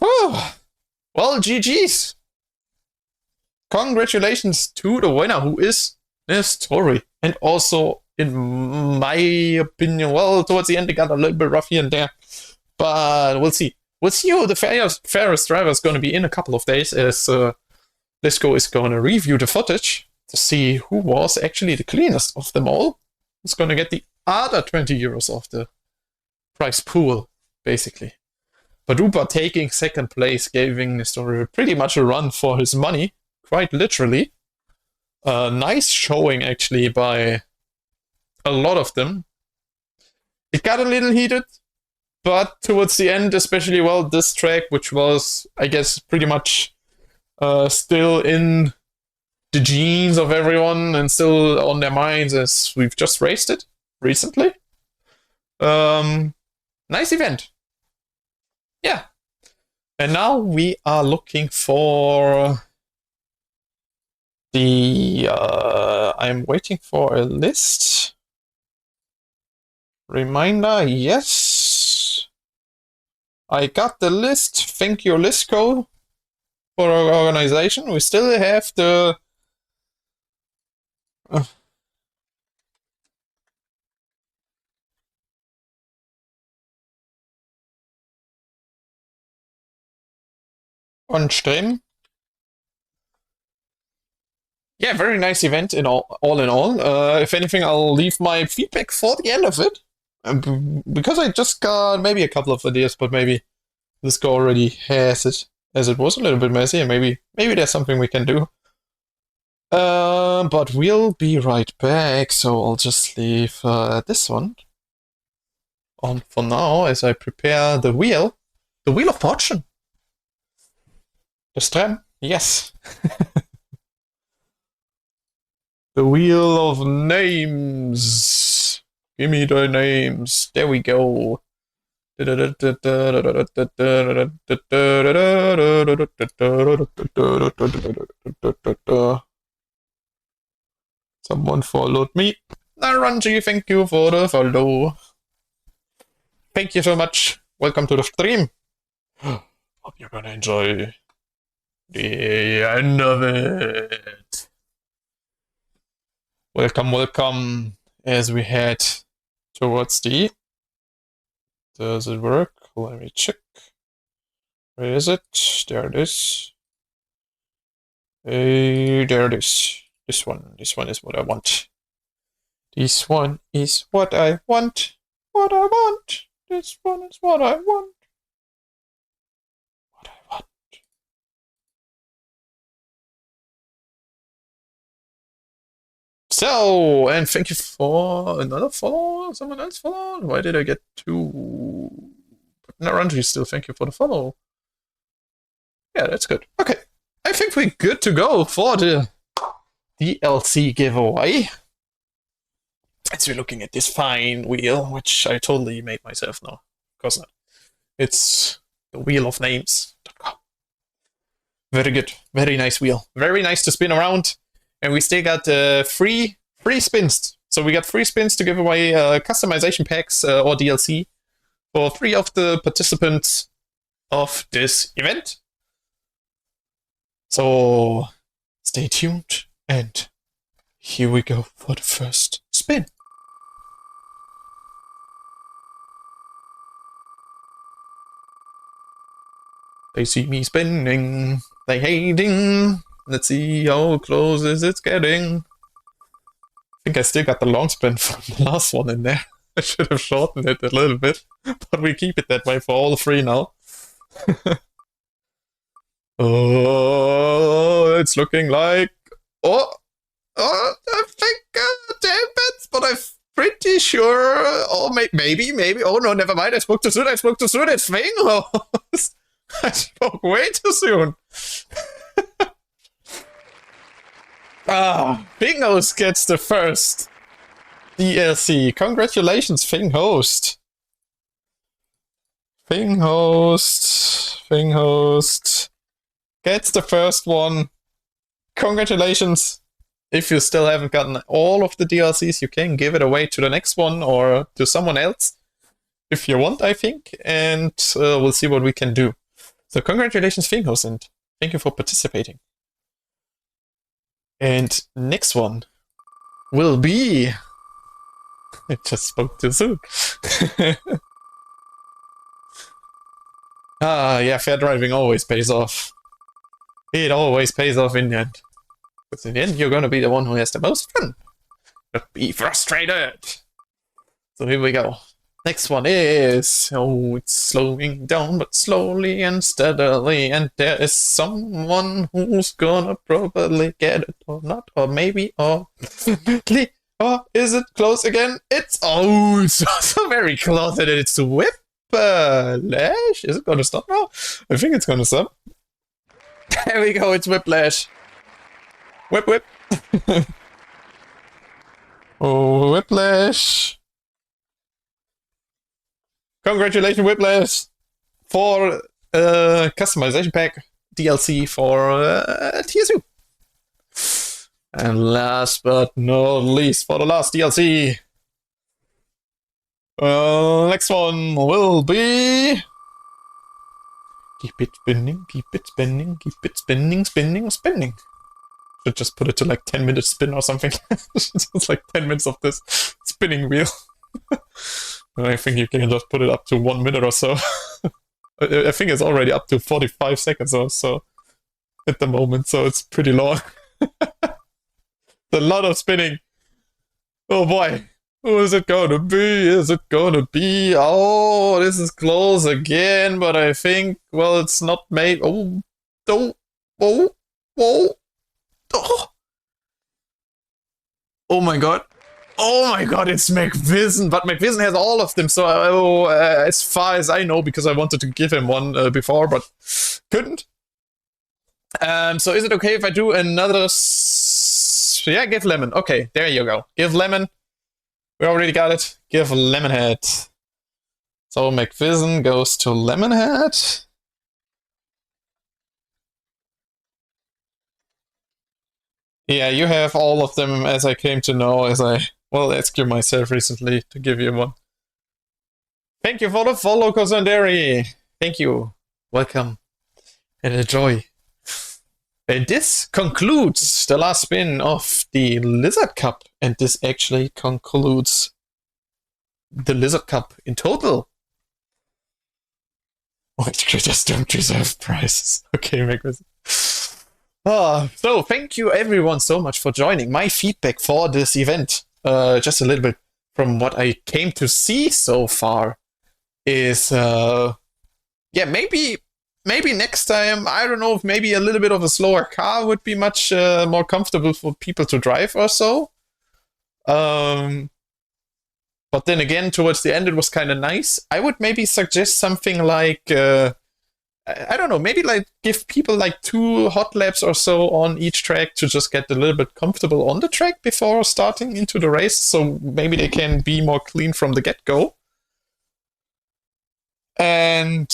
Well, GG's. Congratulations to the winner, who is Nestori. And also, in my opinion, well, towards the end, it got a little bit rough here and there. But we'll see. We'll see who the fairest driver is going to be in a couple of days, as Lisco is going to review the footage to see who was actually the cleanest of them all. Who's going to get the other 20 euros of the prize pool, basically. But Oompa taking second place, giving Nestori pretty much a run for his money. Quite literally. Nice showing, actually, by a lot of them. It got a little heated, but towards the end, especially, well, this track, which was, I guess, pretty much still in the genes of everyone and still on their minds as we've just raced it recently. Nice event. Yeah. And now we are looking for I'm waiting for a list. Reminder, yes. I got the list. Thank you, Lisco, for our organization. We still have the... on stream. Yeah, very nice event in all in all. If anything, I'll leave my feedback for the end of it. Because I just got maybe a couple of ideas, but maybe this guy already has it, as it was a little bit messy, and maybe there's something we can do. But we'll be right back, so I'll just leave this one on for now as I prepare the wheel of fortune. The stram, yes. The wheel of names. Give me the names. There we go. Someone followed me. Naranji, thank you for the follow. Thank you so much. Welcome to the stream. Hope you're gonna enjoy the end of it. Welcome, welcome, as we head towards the... Does it work? Let me check. Where is it? There it is. Hey, there it is. This one is what I want. This one is what I want. What I want. This one is what I want. What I want. So, and thank you for another follow. Someone else followed. Why did I get two? But Naranji still, thank you for the follow. Yeah, that's good. Okay. I think we're good to go for the DLC giveaway. As we're looking at this fine wheel, which I totally made myself now. Of course not. It's the wheel of names.com. Very good. Very nice wheel. Very nice to spin around. And we still got free spins. So we got free spins to give away customization packs or DLC for 3 of the participants of this event. So stay tuned, and here we go for the first spin. They see me spinning, they hating. Let's see how close is it's getting. I think I still got the long spin from the last one in there. I should have shortened it a little bit, but we keep it that way for all 3 now. Oh, it's looking like... I think 10 bits, but I'm pretty sure... Oh, maybe... Oh, no, never mind. I spoke too soon. It's Finghost. I spoke way too soon. Finghost gets the first DLC. Congratulations, Finghost. Finghost gets the first one. Congratulations. If you still haven't gotten all of the DLCs, you can give it away to the next one or to someone else if you want, I think. And we'll see what we can do. So congratulations, Finghost, and thank you for participating. And next one will be... I just spoke too soon. Yeah, fair driving always pays off. It always pays off in the end. Because in the end, you're gonna be the one who has the most fun. Don't be frustrated. So here we go. Next one is... Oh, it's slowing down, but slowly and steadily. And there is someone who's gonna probably get it or not. Or maybe, or... or is it close again? It's... Oh, it's also very close. And it's Whiplash. Is it gonna stop now? I think it's gonna stop. There we go, it's Whiplash. Whip. Oh, Whiplash. Congratulations, Whiplash, for customization pack DLC for TSU. And last but not least, for the last DLC, next one will be... Keep it spinning, keep it spinning, keep it spinning, spinning, spinning. Should just put it to like 10 minutes spin or something. It's like 10 minutes of this spinning wheel. I think you can just put it up to 1 minute or so. I think it's already up to 45 seconds or so at the moment, so it's pretty long. A lot of spinning. Oh boy. Who is it going to be? Is it going to be? Oh, this is close again, but I think, well, it's not made. Oh, oh, oh, oh, oh. Oh my god. Oh my god, it's McVision, but McVision has all of them, so as far as I know, because I wanted to give him one before, but couldn't. So is it okay if I do another... Yeah, give Lemon. Okay, there you go. Give Lemon. We already got it. Give Lemonhead. So McVision goes to Lemonhead. Yeah, you have all of them, as I came to know, as I, well, asked you myself recently to give you one. Thank you for the follow, Cosanderi. Thank you. Welcome. And enjoy. And this concludes the last spin of the Lizard Cup. And this actually concludes the Lizard Cup in total. Which creatures don't deserve prizes. Okay, McVision. So thank you everyone so much for joining. My feedback for this event, just a little bit from what I came to see so far, is yeah, maybe next time, I don't know, if maybe a little bit of a slower car would be much more comfortable for people to drive or so. But then again, towards the end, it was kind of nice. I would maybe suggest something like, I don't know, maybe like give people like 2 hot laps or so on each track to just get a little bit comfortable on the track before starting into the race. So maybe they can be more clean from the get-go. And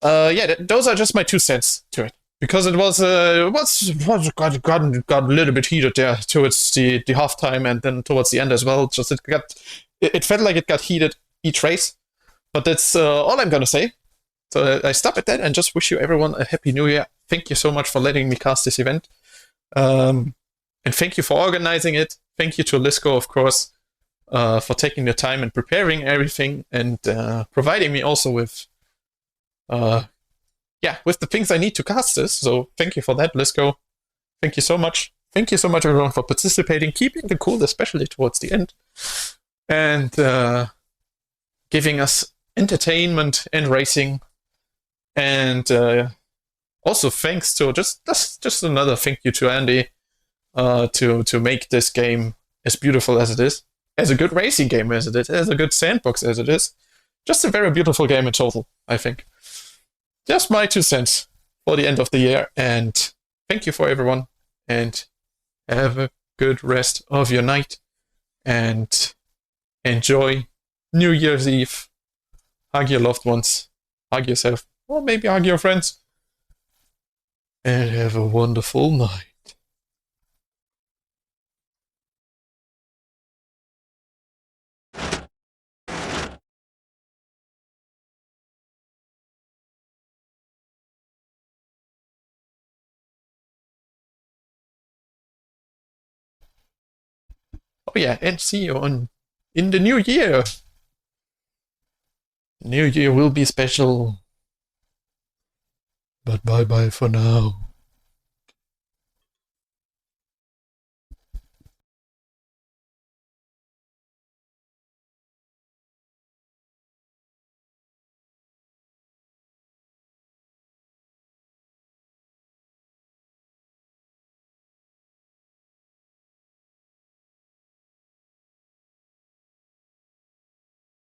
yeah, those are just my 2 cents to it. Because it was got a little bit heated there towards the halftime and then towards the end as well. Just it felt like it got heated each race. But that's all I'm gonna say. So I stop at that and just wish you everyone a happy new year. Thank you so much for letting me cast this event. And thank you for organizing it. Thank you to Lisco, of course, for taking the time and preparing everything and providing me also with yeah, with the things I need to cast this. So thank you for that, Lisco. Thank you so much. Thank you so much, everyone, for participating, keeping the cool, especially towards the end, and giving us entertainment and racing. And also thanks to just another thank you to Andy to make this game as beautiful as it is, as a good racing game as it is, as a good sandbox as it is. Just a very beautiful game in total, I think. Just my 2 cents for the end of the year, and thank you for everyone, and have a good rest of your night, and enjoy New Year's Eve. Hug your loved ones, hug yourself, or maybe hug your friends, and have a wonderful night. Oh yeah, and see you in the new year. New year will be special. But bye-bye for now.